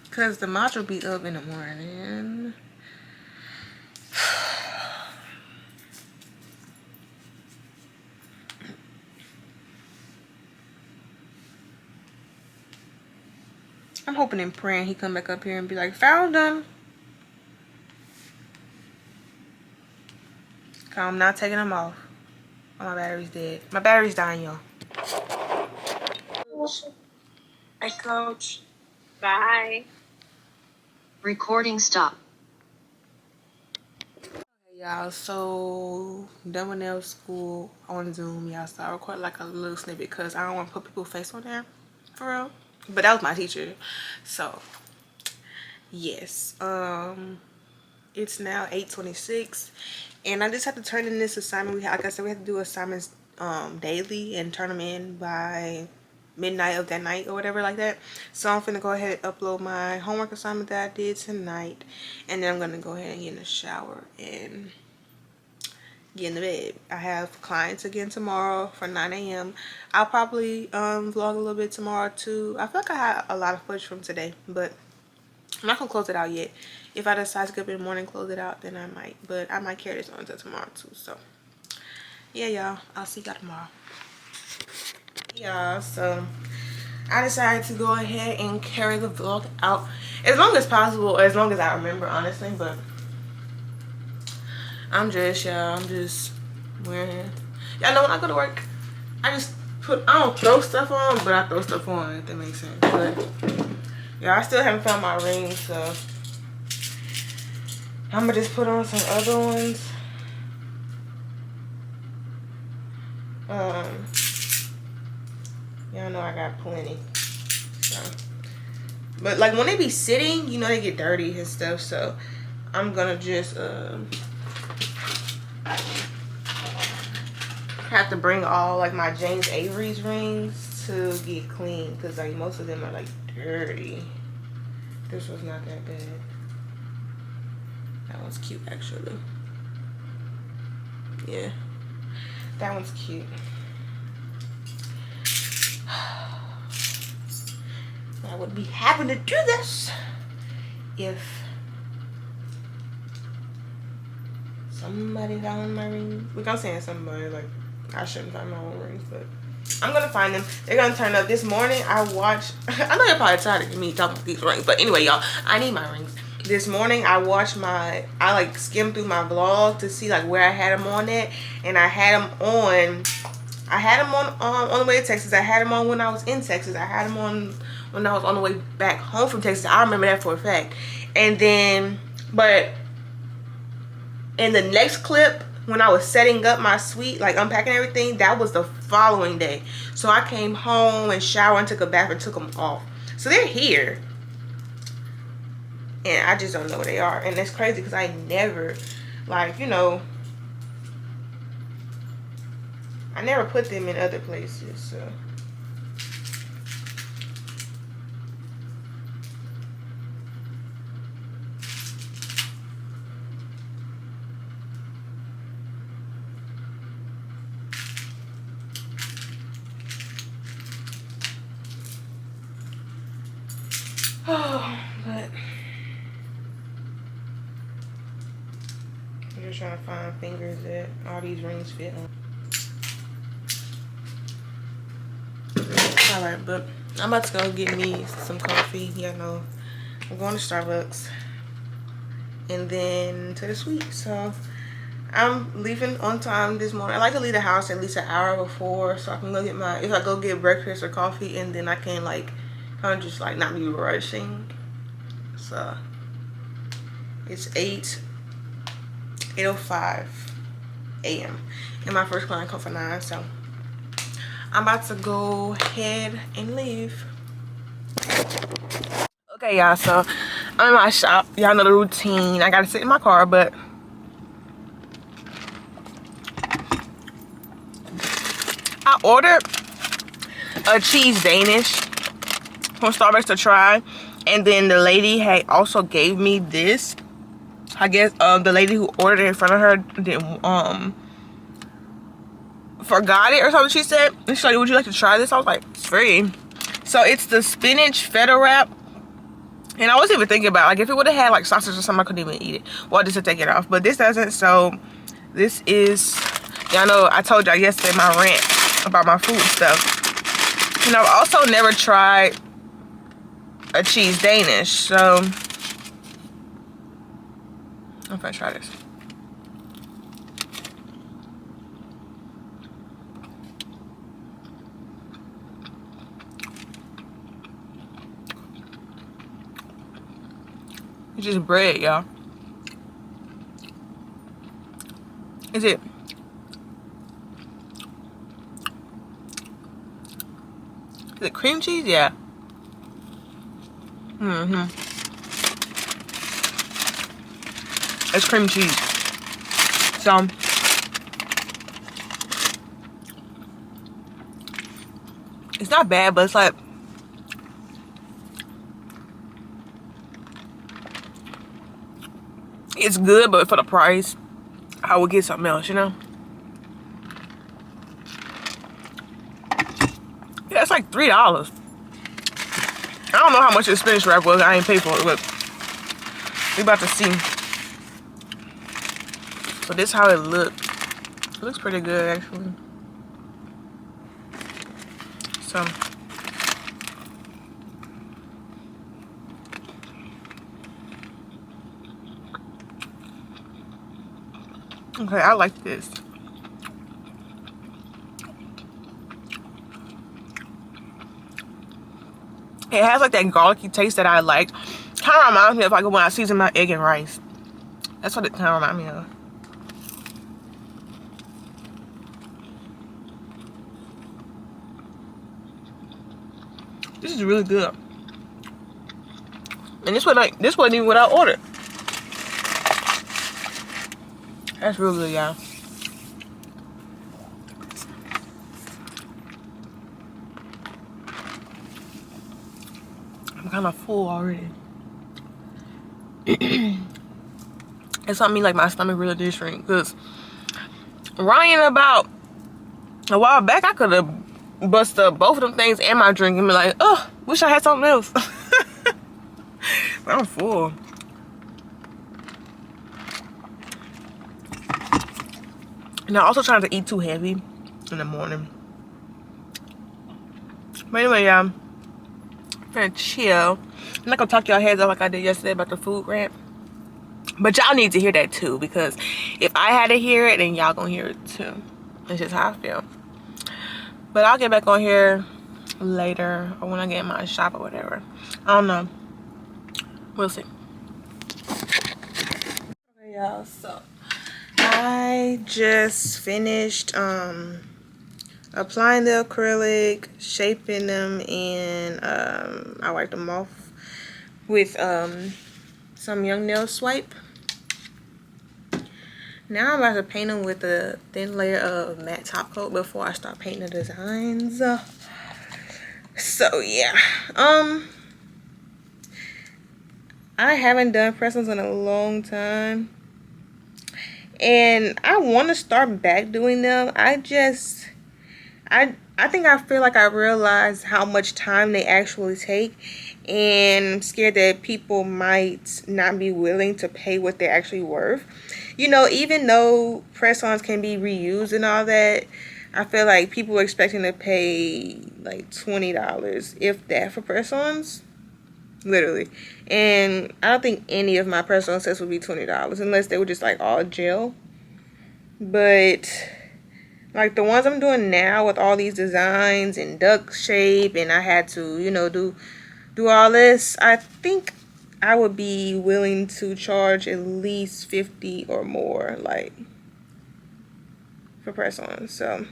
Because the module be up in the morning. I'm hoping and praying he come back up here and be like, found them. I'm not taking them off. Oh, my battery's dead. My battery's dying, y'all. Hi, Coach. Bye. Recording stop. Y'all, so done with nail school on Zoom, y'all. So I recorded like a little snippet because I don't want to put people's face on there, for real. But that was my teacher, so yes. It's now 8:26, and I just have to turn in this assignment. Like I said, we have to do assignments daily and turn them in by midnight of that night or whatever like that. So I'm finna go ahead and upload my homework assignment that I did tonight, and then I'm gonna go ahead and get in the shower and get in the bed. I have clients again tomorrow for 9 a.m. I'll probably vlog a little bit tomorrow too. I feel like I had a lot of footage from today, but I'm not gonna close it out yet. If I decide to get up in the morning and close it out, then I might, but I might carry this on until tomorrow too. So yeah, y'all, I'll see y'all tomorrow. Yeah, so I decided to go ahead and carry the vlog out as long as possible, as long as I remember, honestly. But I'm just wearing it. Y'all know when I go to work, I don't throw stuff on, but I throw stuff on, if that makes sense. But yeah, I still haven't found my ring, so I'm gonna just put on some other ones. Y'all know I got plenty. So. But like when they be sitting, you know, they get dirty and stuff. So I'm gonna just have to bring all like my James Avery's rings to get clean, because like most of them are like dirty. This was not that bad. That one's cute actually. Yeah. That one's cute. I would be happy to do this if somebody found my rings. Look, I'm saying somebody, like, I shouldn't find my own rings, but I'm gonna find them. They're gonna turn up. This morning I watched, I know you're probably tired of me talking about these rings, but anyway, y'all, I need my rings. This morning I watched I like skimmed through my vlog to see like where I had them on it, and I had them on the way to Texas. I had them on when I was in Texas. I had them on when I was on the way back home from Texas. I remember that for a fact. And then, but in the next clip, when I was setting up my suite, like unpacking everything, that was the following day. So I came home and showered and took a bath and took them off. So they're here. And I just don't know where they are. And it's crazy because I never, like, you know, I never put them in other places, so. Oh, but I'm just trying to find fingers that all these rings fit on. Alright, but I'm about to go get me some coffee. Yeah, no, I'm going to Starbucks and then to the suite. So I'm leaving on time this morning. I like to leave the house at least an hour before so I can go get if I go get breakfast or coffee, and then I can like kind of just like not be rushing. So it's 8:05 a.m. and my first client comes for 9, so I'm about to go ahead and leave. Okay, y'all, so I'm in my shop. Y'all know the routine. I gotta sit in my car, but I ordered a cheese Danish from Starbucks to try, and then the lady had also gave me this. I guess the lady who ordered it in front of her didn't forgot it or something, she said. And she's like, would you like to try this? I was like, it's free. So it's the spinach feta wrap. And I was even thinking about, like, if it would have had like sausage or something, I couldn't even eat it. Well, just to take it off. But this doesn't. So this is, y'all know I told y'all yesterday my rant about my food stuff. And I've also never tried a cheese Danish. So I'm gonna try this. It's just bread, y'all. Is it? Is it cream cheese? Yeah. It's cream cheese. So it's not bad, but it's like it's good, but for the price, I would get something else, you know? Yeah, it's like $3. I don't know how much the spinach wrap was. I ain't paid for it, but we about to see. So this is how it looks. It looks pretty good, actually. So okay, I like this. It has like that garlicky taste that I like. Kind of reminds me of like when I season my egg and rice. That's what it kind of reminds me of. This is really good. And this wasn't even what I ordered. That's real good, y'all. I'm kind of full already. It's something like my stomach really did shrink, because Rian about A while back, I could have busted up both of them things and my drink and be like, oh, wish I had something else. I'm full. And I'm also trying to eat too heavy in the morning. But anyway, y'all, I'm gonna chill. I'm not gonna talk y'all heads off like I did yesterday about the food rant. But y'all need to hear that too, because if I had to hear it, then y'all gonna hear it too. It's just how I feel. But I'll get back on here later or when I get in my shop or whatever. I don't know. We'll see. Okay, y'all, so I just finished applying the acrylic, shaping them, and I wiped them off with some Young Nail Swipe. Now I'm about to paint them with a thin layer of matte top coat before I start painting the designs. So yeah, I haven't done press-ons in a long time, and I want to start back doing them. I think I feel like I realized how much time they actually take, and I'm scared that people might not be willing to pay what they're actually worth. You know, even though press-ons can be reused and all that, I feel like people are expecting to pay like $20, if that, for press-ons. Literally. And I don't think any of my press-on sets would be $20 unless they were just like all gel. But like the ones I'm doing now with all these designs and duck shape, and I had to, you know, do all this, I think I would be willing to charge at least $50 or more, like, for press-ons. So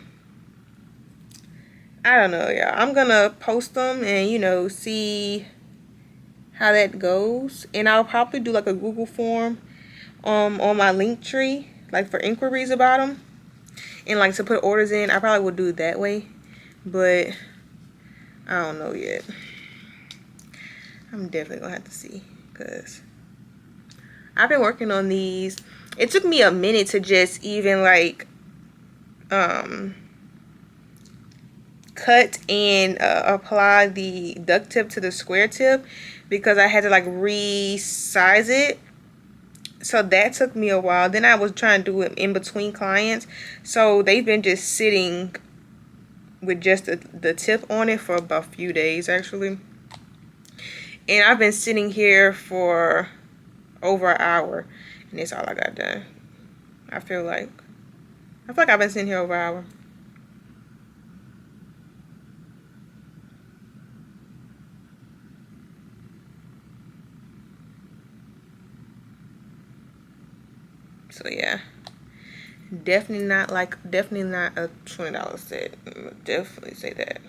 I don't know, y'all. I'm gonna post them and, you know, see how that goes. And I'll probably do like a Google form on my link tree, like for inquiries about them, and like to put orders in. I probably would do it that way, but I don't know yet. I'm definitely gonna have to see, because I've been working on these. It took me a minute to just even like cut and apply the duck tip to the square tip, because I had to like resize it. So that took me a while. Then I was trying to do it in between clients, so they've been just sitting with just the tip on it for about a few days actually. And I've been sitting here for over an hour, and that's all I got done. I feel like I've been sitting here over an hour. So yeah, definitely not a $20 set. I'll definitely say that.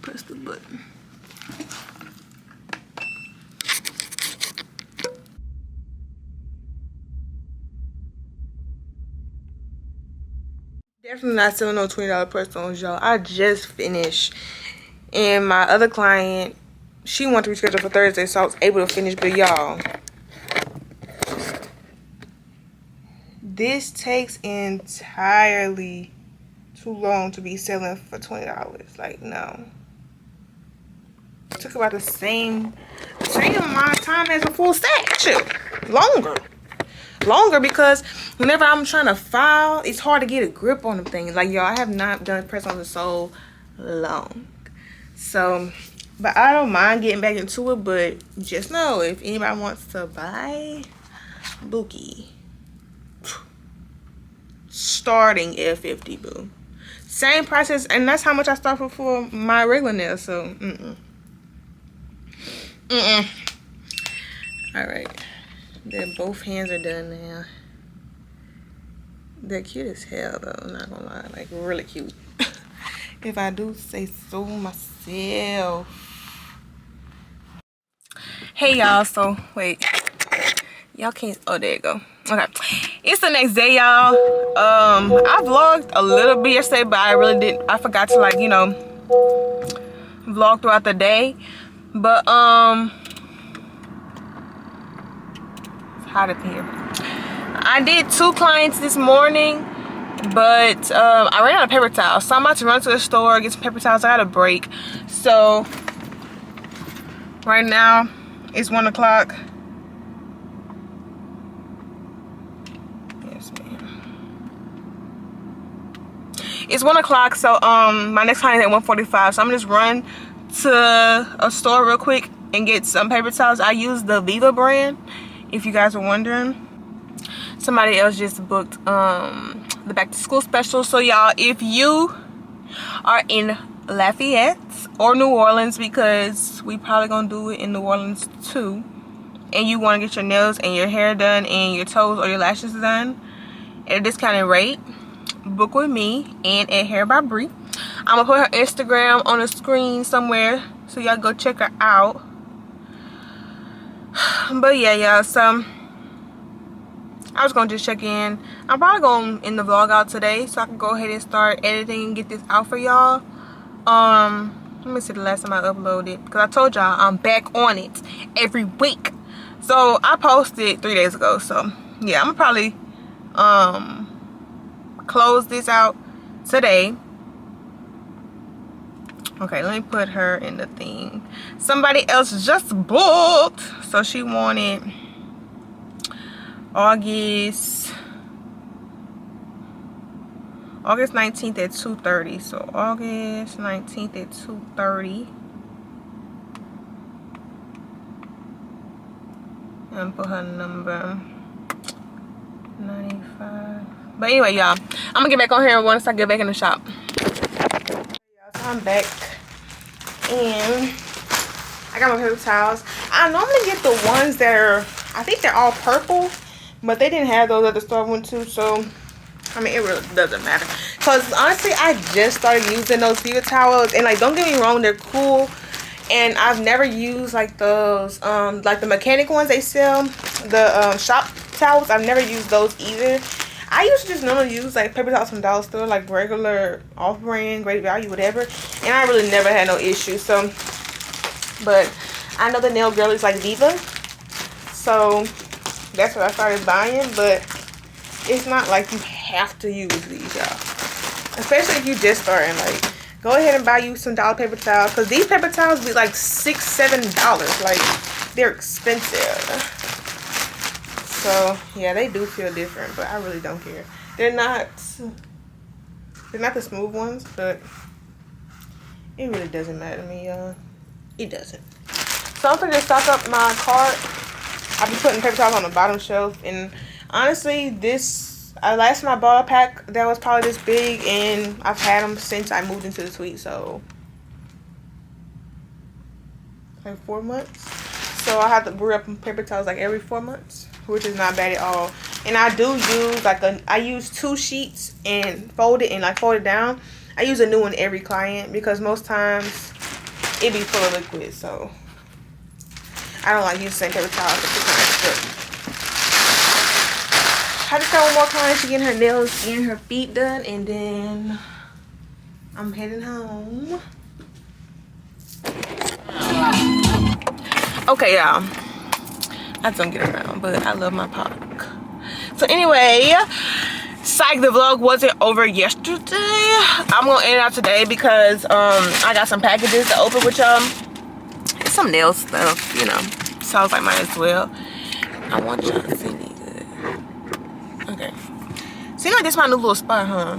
Press the button. Definitely not selling no $20 press-ons, y'all. I just finished, and my other client, she wanted to reschedule for Thursday, so I was able to finish. But y'all, this takes entirely too long to be selling for $20. Like, no. It took about the same amount of time as a full stack. Shit, longer, because whenever I'm trying to file, it's hard to get a grip on the things. Like, y'all, I have not done press-ons in so long. So, but I don't mind getting back into it. But just know, if anybody wants to buy, Bookie, starting at $50, boo. Same prices, and that's how much I start for my regular nails. So, all right, then both hands are done now. They're cute as hell, though. I'm not gonna lie, like really cute. If I do say so myself. Hey y'all, so wait, y'all can't, oh there you go. Okay, it's the next day, y'all. I vlogged a little bit yesterday, but I forgot to, like, you know, vlog throughout the day. But hot up here. I did 2 clients this morning, but I ran out of paper towels, so I'm about to run to the store, get some paper towels. I got a break. So right now it's 1 o'clock. Yes, ma'am. It's 1 o'clock, so my next client is at 1:45. So I'm just run to a store real quick and get some paper towels. I use the Viva brand, if you guys are wondering. Somebody else just booked the back to school special. So y'all, if you are in Lafayette or New Orleans, because we probably gonna do it in New Orleans too, and you want to get your nails and your hair done and your toes or your lashes done at a discounted rate, book with me and at Hair by Bree. I'm gonna put her Instagram on the screen somewhere, so y'all go check her out. But yeah, y'all, so I was gonna just check in. I'm probably gonna end the vlog out today so I can go ahead and start editing and get this out for y'all. Let me see the last time I uploaded, because I told y'all I'm back on it every week. So I posted 3 days ago. So yeah, I'm gonna probably close this out today. Okay, let me put her in the thing. Somebody else just booked, so she wanted August 19th at 2:30. So August 19th at 2:30. And put her number 95. But anyway, y'all, I'm gonna get back on here once I get back in the shop. So I'm back and I got my paper towels. I normally get the ones that are, I think they're all purple, but they didn't have those at the store I went to, so I mean, it really doesn't matter. Because honestly, I just started using those Viva towels, and like, don't get me wrong, they're cool. And I've never used like those, like the mechanic ones they sell, the shop towels. I've never used those either. I used to just normally use like paper towels from Dollar Store, like regular, off-brand, Great Value, whatever. And I really never had no issue. So, but I know the nail girlies like Viva, so that's what I started buying. But it's not like you have to use these, y'all. Especially if you just starting. Like, go ahead and buy you some dollar paper towels, because these paper towels be like $6-7. Like, they're expensive. So yeah, they do feel different, but I really don't care. They're not the smooth ones, but it really doesn't matter to me, y'all. It doesn't. So I'm gonna just stock up my cart. I've been putting paper towels on the bottom shelf, and honestly, this last time I bought a pack that was probably this big, and I've had them since I moved into the suite, so like 4 months. So I have to brew up paper towels like every 4 months, which is not bad at all. And I do use like I use 2 sheets and fold it down. I use a new one every client, because most times it be full of liquid, so I don't like using the same paper towel for 2 clients. I just got one more client. She's getting her nails and her feet done, and then I'm heading home. Okay, y'all, I don't get around, but I love my park. So anyway, psych, the vlog wasn't over yesterday. I'm gonna end it out today because I got some packages to open with y'all. It's some nail stuff, you know, so I was like, might as well. I want y'all to see me good. Okay, seems like this is my new little spot, huh,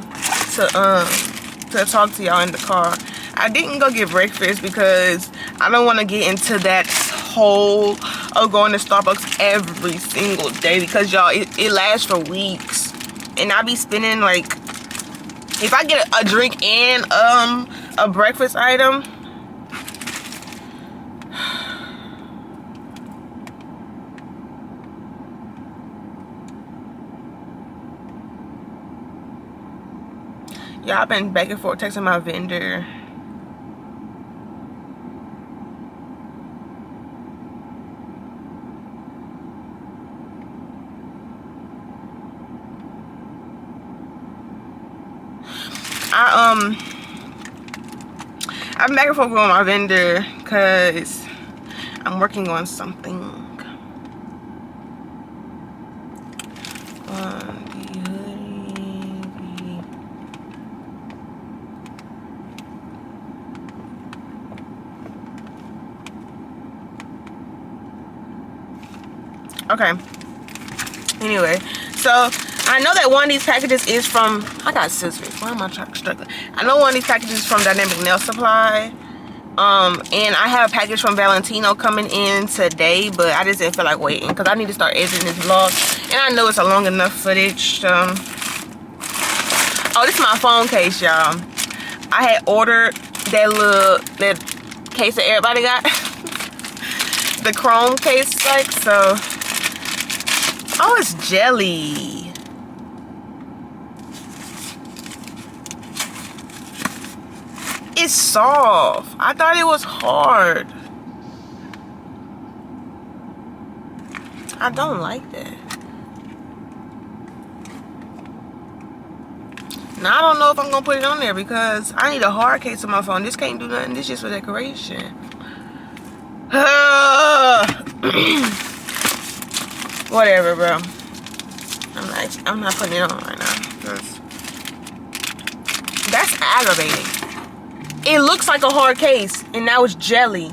to talk to y'all in the car. I didn't go get breakfast because I don't want to get into that hole of going to Starbucks every single day, because y'all, it lasts for weeks, and I be spending like, if I get a drink and a breakfast item, y'all, I've been back and forth texting my vendor. I'm back and forth with my vendor because I'm working on something. Okay. Anyway, so I know that one of these packages is from, I got scissors. Why am I struggling? I know one of these packages is from Dynamic Nail Supply. And I have a package from Valentino coming in today, but I just didn't feel like waiting because I need to start editing this vlog. And I know it's a long enough footage. Oh, this is my phone case, y'all. I had ordered that case that everybody got. The chrome case, like, so. Oh, it's jelly. It's soft. I thought it was hard. I don't like that. Now I don't know if I'm gonna put it on there because I need a hard case on my phone. This can't do nothing. This is just for decoration. Whatever, bro. I'm not putting it on right now because that's aggravating. It looks like a hard case, and now it's jelly.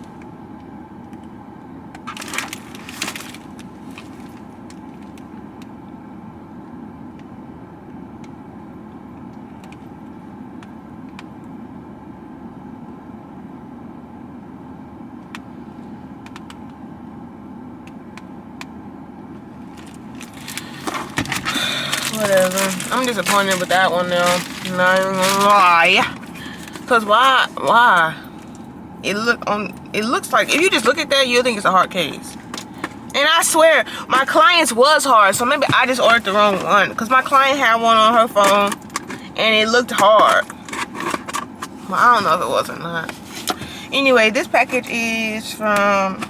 Whatever. I'm disappointed with that one now. Not even gonna lie. Cause why? It looks like, if you just look at that, you'll think it's a hard case. And I swear, my client's was hard, so maybe I just ordered the wrong one. Cause my client had one on her phone, and it looked hard. Well, I don't know if it was or not. Anyway, this package is from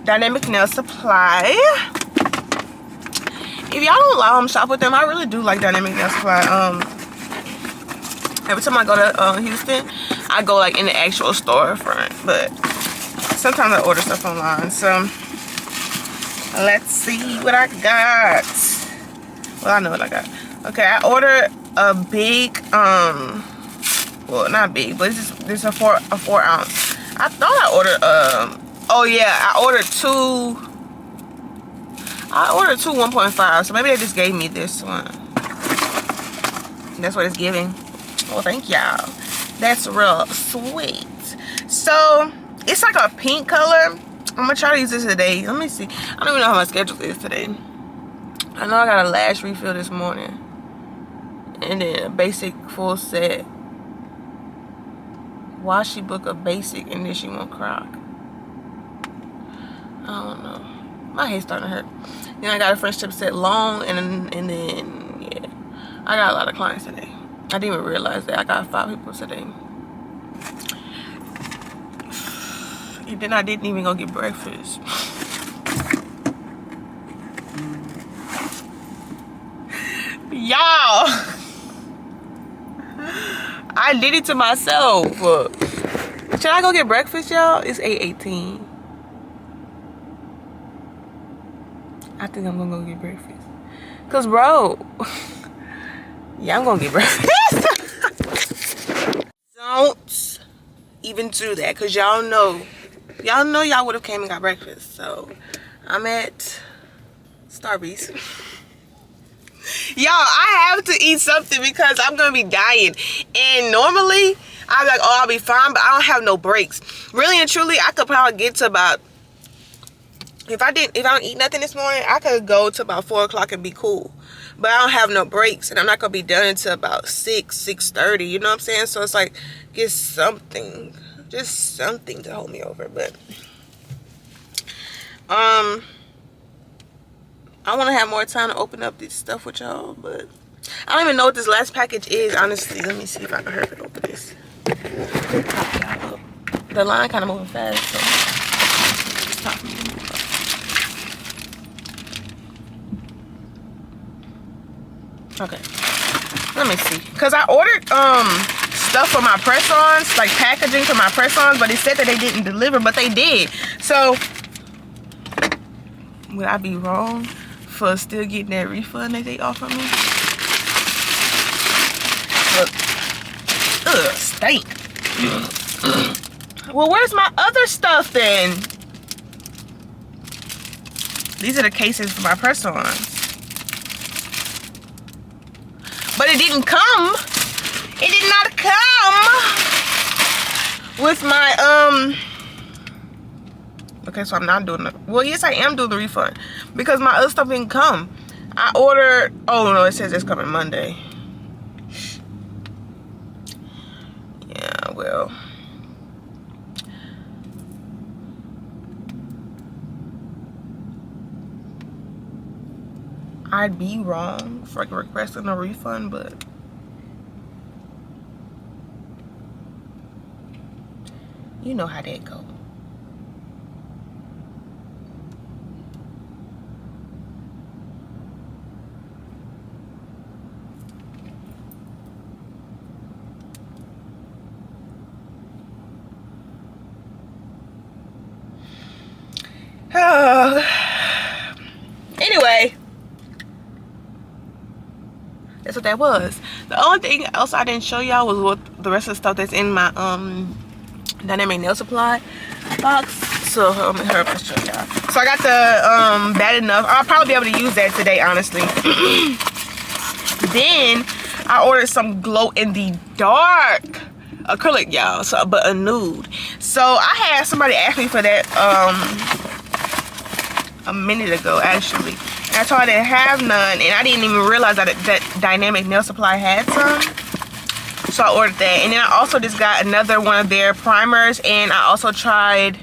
Dynamic Nail Supply. If y'all don't shop with them, I really do like Dynamic Nail Supply. Every time I go to Houston, I go like in the actual storefront, but sometimes I order stuff online. So let's see what I got. Well, I know what I got. Okay, I ordered a big, well, not big, but this is a 4 ounce. I thought I ordered oh yeah, I ordered two 1.5, so maybe they just gave me this one. That's what it's giving. Well, thank y'all. That's real sweet. So it's like a pink color. I'm gonna try to use this today. Let me see. I don't even know how my schedule is today. I know I got a lash refill this morning, and then a basic full set. Why she book a basic and then she want croc? I don't know. My hair's starting to hurt. Then I got a French tip set long, and then yeah, I got a lot of clients today. I didn't even realize that I got 5 people today. And then I didn't even go get breakfast. Y'all, I did it to myself. Should I go get breakfast, y'all? It's 8:18. I think I'm gonna go get breakfast. Cause bro, yeah, I'm gonna get breakfast. Don't even do that, cause y'all know y'all would have came and got breakfast. So I'm at Starbucks. Y'all, I have to eat something because I'm gonna be dying. And normally I'm like, oh, I'll be fine, but I don't have no breaks. Really and truly, I could probably get to about, if I don't eat nothing this morning, I could go to about 4 o'clock and be cool. But I don't have no breaks, and I'm not gonna be done until about 6:30. You know what I'm saying? So it's like, get something, just something to hold me over. But I want to have more time to open up this stuff with y'all, but I don't even know what this last package is, honestly. Let me see if I can hurry up and open this. The line kind of moving fast, so stop me. Okay, let me see, because I ordered stuff for my press-ons, like packaging for my press-ons, but it said that they didn't deliver, but they did. So would I be wrong for still getting that refund that they offered me. Look. Ugh, stink. Well, where's my other stuff then? These are the cases for my press-ons. But it didn't come. It did not come with my, okay, so I'm not doing it. Well, yes, I am doing the refund because my other stuff didn't come. I ordered, oh no, it says it's coming Monday. Yeah, well. I'd be wrong for requesting a refund, but you know how that go. Anyway, that's what that was. The only thing else I didn't show y'all was what the rest of the stuff that's in my dynamic nail supply box. So let me hurry up and show y'all. So I got the Bad Enough. I'll probably be able to use that today, honestly. Then I ordered some glow in the dark acrylic, y'all. So but a nude. So I had somebody ask me for that a minute ago, actually. And I told her I didn't have none, and I didn't even realize that Dynamic Nail Supply had some. So I ordered that. And then I also just got another one of their primers, and I also tried,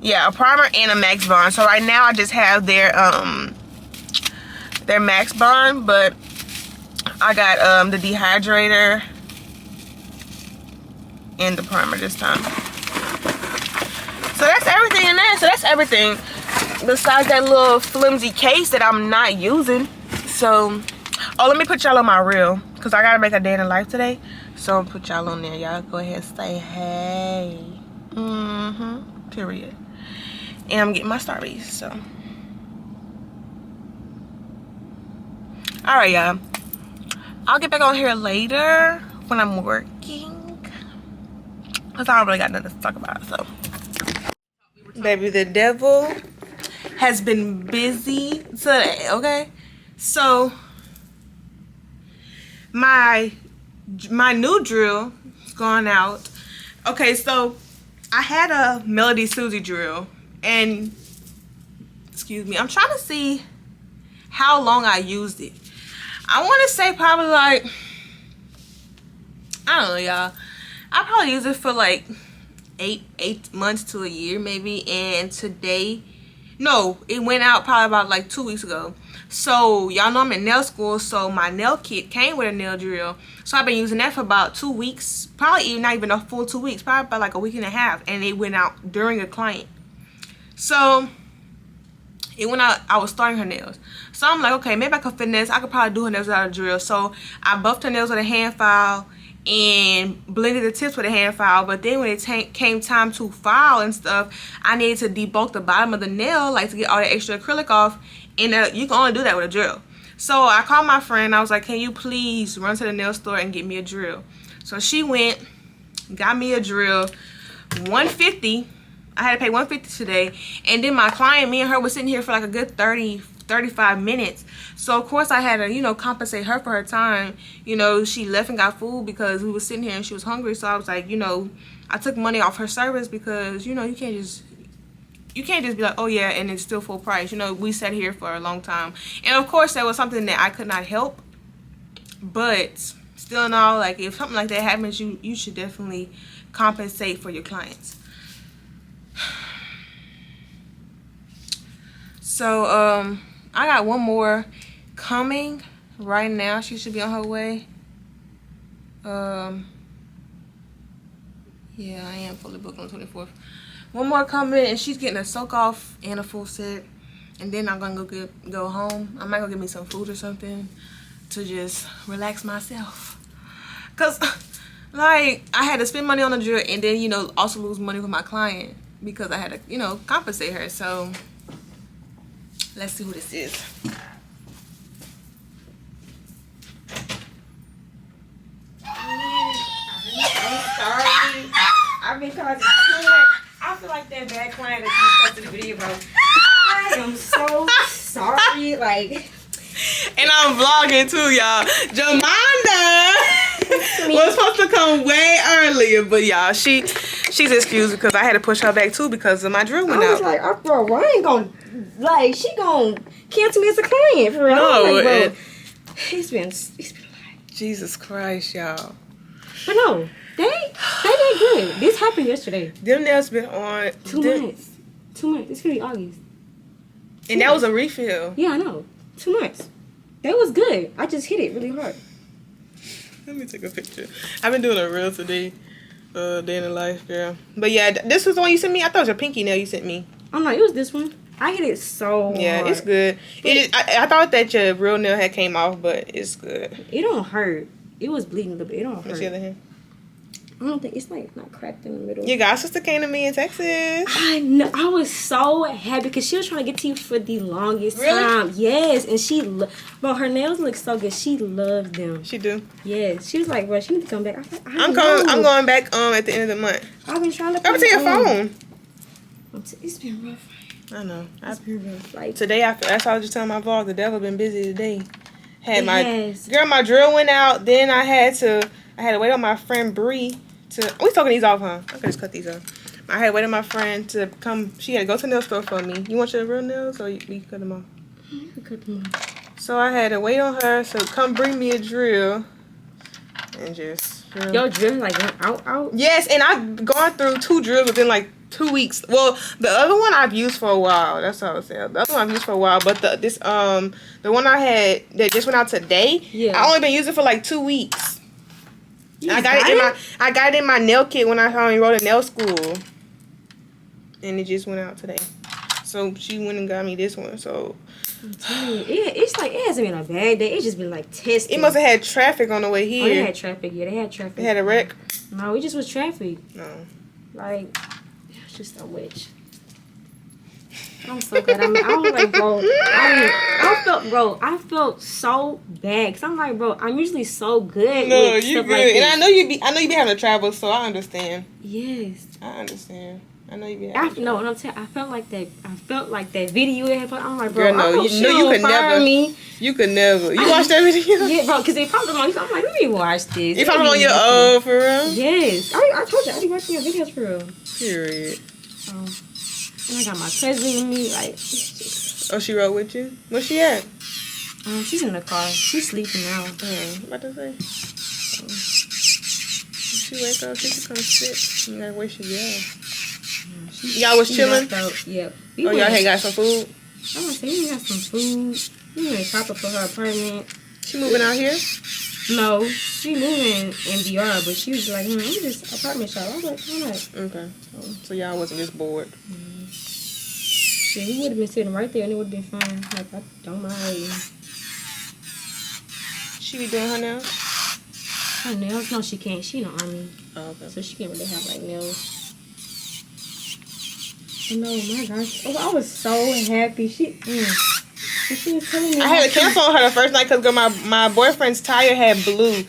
yeah, a primer and a Max Bond. So right now I just have their Max Bond, but I got the dehydrator and the primer this time. So that's everything in there. So that's everything besides that little flimsy case that I'm not using. So, oh, let me put y'all on my reel because I gotta make a day in the life today. So I'll put y'all on there. Y'all go ahead and say hey. Period. And I'm getting my Starbies. So, all right, y'all. I'll get back on here later when I'm working because I don't really got nothing to talk about. So. Baby, the devil has been busy today, okay? So my new drill is going out. Okay, so I had a Melody Susie drill, and excuse me, I'm trying to see how long I used it. I want to say probably like, I don't know, y'all. I probably used it for like 8 months to a year maybe, and today, no, it went out probably about like 2 weeks ago. So y'all know I'm in nail school, so my nail kit came with a nail drill, so I've been using that for about 2 weeks, probably not even a full 2 weeks, probably about like a week and a half, and it went out during a client. So it went out, I was starting her nails, so I'm like, okay, maybe I could finesse, I could probably do her nails without a drill. So I buffed her nails with a hand file and blended the tips with a hand file, but then when it came time to file and stuff, I needed to debulk the bottom of the nail, like to get all the extra acrylic off, and you can only do that with a drill. So I called my friend, I was like, can you please run to the nail store and get me a drill? So she went, got me a drill, $150. I had to pay $150 today, and then my client, me and her was sitting here for like a good 35 minutes. So of course I had to, you know, compensate her for her time. You know, she left and got food because we were sitting here and she was hungry. So I was like, you know, I took money off her service because, you know, you can't just be like, oh yeah, and it's still full price. You know, we sat here for a long time, and of course that was something that I could not help, but still in all, like, if something like that happens, you should definitely compensate for your clients. So I got one more coming right now. She should be on her way. Yeah, I am fully booked on the 24th. One more coming, and she's getting a soak off and a full set, and then I'm gonna go home. I might go get me some food or something to just relax myself, cause like I had to spend money on the drill and then, you know, also lose money with my client because I had to, you know, compensate her. So Let's see who this is. I'm sorry. I've been causing too much. I feel like that bad client that you posted the video about. I am so sorry. Like, and I'm vlogging too, y'all. Jamonda was supposed to come way earlier, but y'all, she's excused because I had to push her back too because of my drill went out. I was like, oh, bro, Ryan gonna like she gonna cancel me as a client for real. No, like, bro, it's been like Jesus Christ, y'all. But no, they did good. This happened yesterday. Them nails been on 2 months. 2 months. It's gonna be August. And that was a refill. Yeah, I know. 2 months. That was good. I just hit it really hard. Let me take a picture. I've been doing a reel today. Day in the life, girl. But yeah, this was the one you sent me. I thought it was your pinky nail you sent me. Oh no, it was this one. I hit it so hard. Yeah, it's good. I thought that your real nail had came off, but it's good. It don't hurt. It was bleeding a little bit. It don't hurt. What's the other hand? I don't think it's like not cracked in the middle. Your god sister came to me in Texas. I know. I was so happy because she was trying to get to you for the longest time. Yes, and bro, her nails look so good. She loved them. She do. Yes, she was like, bro, she needs to come back. I was like, I'm going back at the end of the month. I've been trying to. Come to your phone. It's been rough. I know. It's been rough. Like today, that's why I was just telling my vlog. The devil been busy today. My drill went out. Then I had to wait on my friend Bree to. We talking these off, huh? I could just cut these off. I had to wait on my friend to come. She had to go to the nail store for me. You want your real nails or we cut them off? You can cut them off. So I had to wait on her to come bring me a drill and just. Your drill like went out? Yes, and I've gone through 2 drills within like 2 weeks. Well, the other one I've used for a while. That's what I was saying. The other one I've used for a while, but the one I had that just went out today. Yeah. I only been using it for like 2 weeks. I got it in my nail kit when I enrolled in nail school, and it just went out today. So she went and got me this one. So I'm telling you, it's like it hasn't been a bad day. It's just been like testing. It must have had traffic on the way here. Oh, they had traffic. Yeah, they had traffic. They had a wreck. No, it just was traffic. No, like it was just a witch. I'm so glad. I was like, bro, I felt so bad because I'm like, bro, I'm usually so good. No, with you stuff good, like this. And I know you be having to travel, so I understand. Yes, I understand. I know you be having. No, and I'm telling. I felt like that video it had put. I'm like, bro, girl, no, you could never. Me. You could never. You watched that video? Yeah, bro, because they popped them on. I'm like, let me watch this. It popped them on your for real? Yes, I told you I be watching your videos for real. Period. And I got my cousin with me, like. Oh, she rode with you? Where's she at? She's in the car. She's sleeping now. What to say? If she wake up, she can come sit. You gotta where she go. Y'all was chilling? Yep. Oh, y'all had got some food? I want to say we got some food. We went shopping for her apartment. She moving out here? No, she moving in DR, but she was like, I'm just apartment shop. I was like, all right. Okay. So y'all wasn't just bored? Yeah, he would have been sitting right there and it would have been fine. Like, I don't mind. She be doing her nails? Her nails? No, she can't. She in the army. Oh, okay. So she can't really have, like, nails. Oh, no, my gosh. Oh, I was so happy. She was telling me. I had to cancel on her the first night because my boyfriend's tire had blew.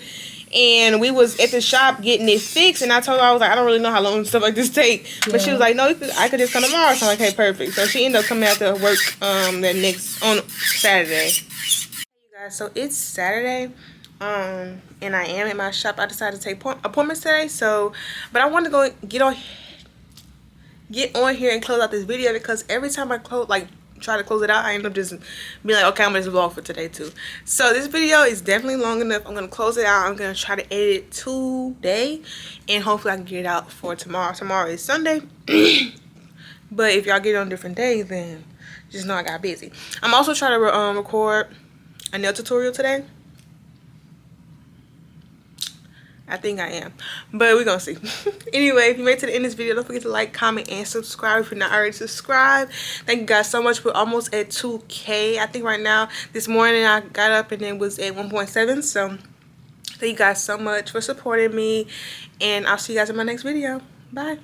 And we was at the shop getting it fixed, and I told her, I was like, I don't really know how long stuff like this take. Yeah. But she was like, no, I could just come tomorrow. So I'm like, okay, perfect. So she ended up coming out to work on Saturday. Hey, you guys, so it's Saturday, and I am at my shop. I decided to take appointments today. But I wanted to go get on here and close out this video because every time I try to close it out, I end up just being like, okay, I'm gonna just vlog for today too. So this video is definitely long enough. I'm gonna close it out. I'm gonna try to edit it today, and hopefully I can get it out for tomorrow. Tomorrow is Sunday. But if y'all get it on different days, then just know I got busy. I'm also trying to record a nail tutorial today. I think I am, but we're gonna see. Anyway, if you made it to the end of this video, don't forget to like, comment, and subscribe if you're not already subscribed. Thank you guys so much. We're almost at 2K. I think right now, this morning I got up and it was at 1.7. So thank you guys so much for supporting me, and I'll see you guys in my next video. Bye.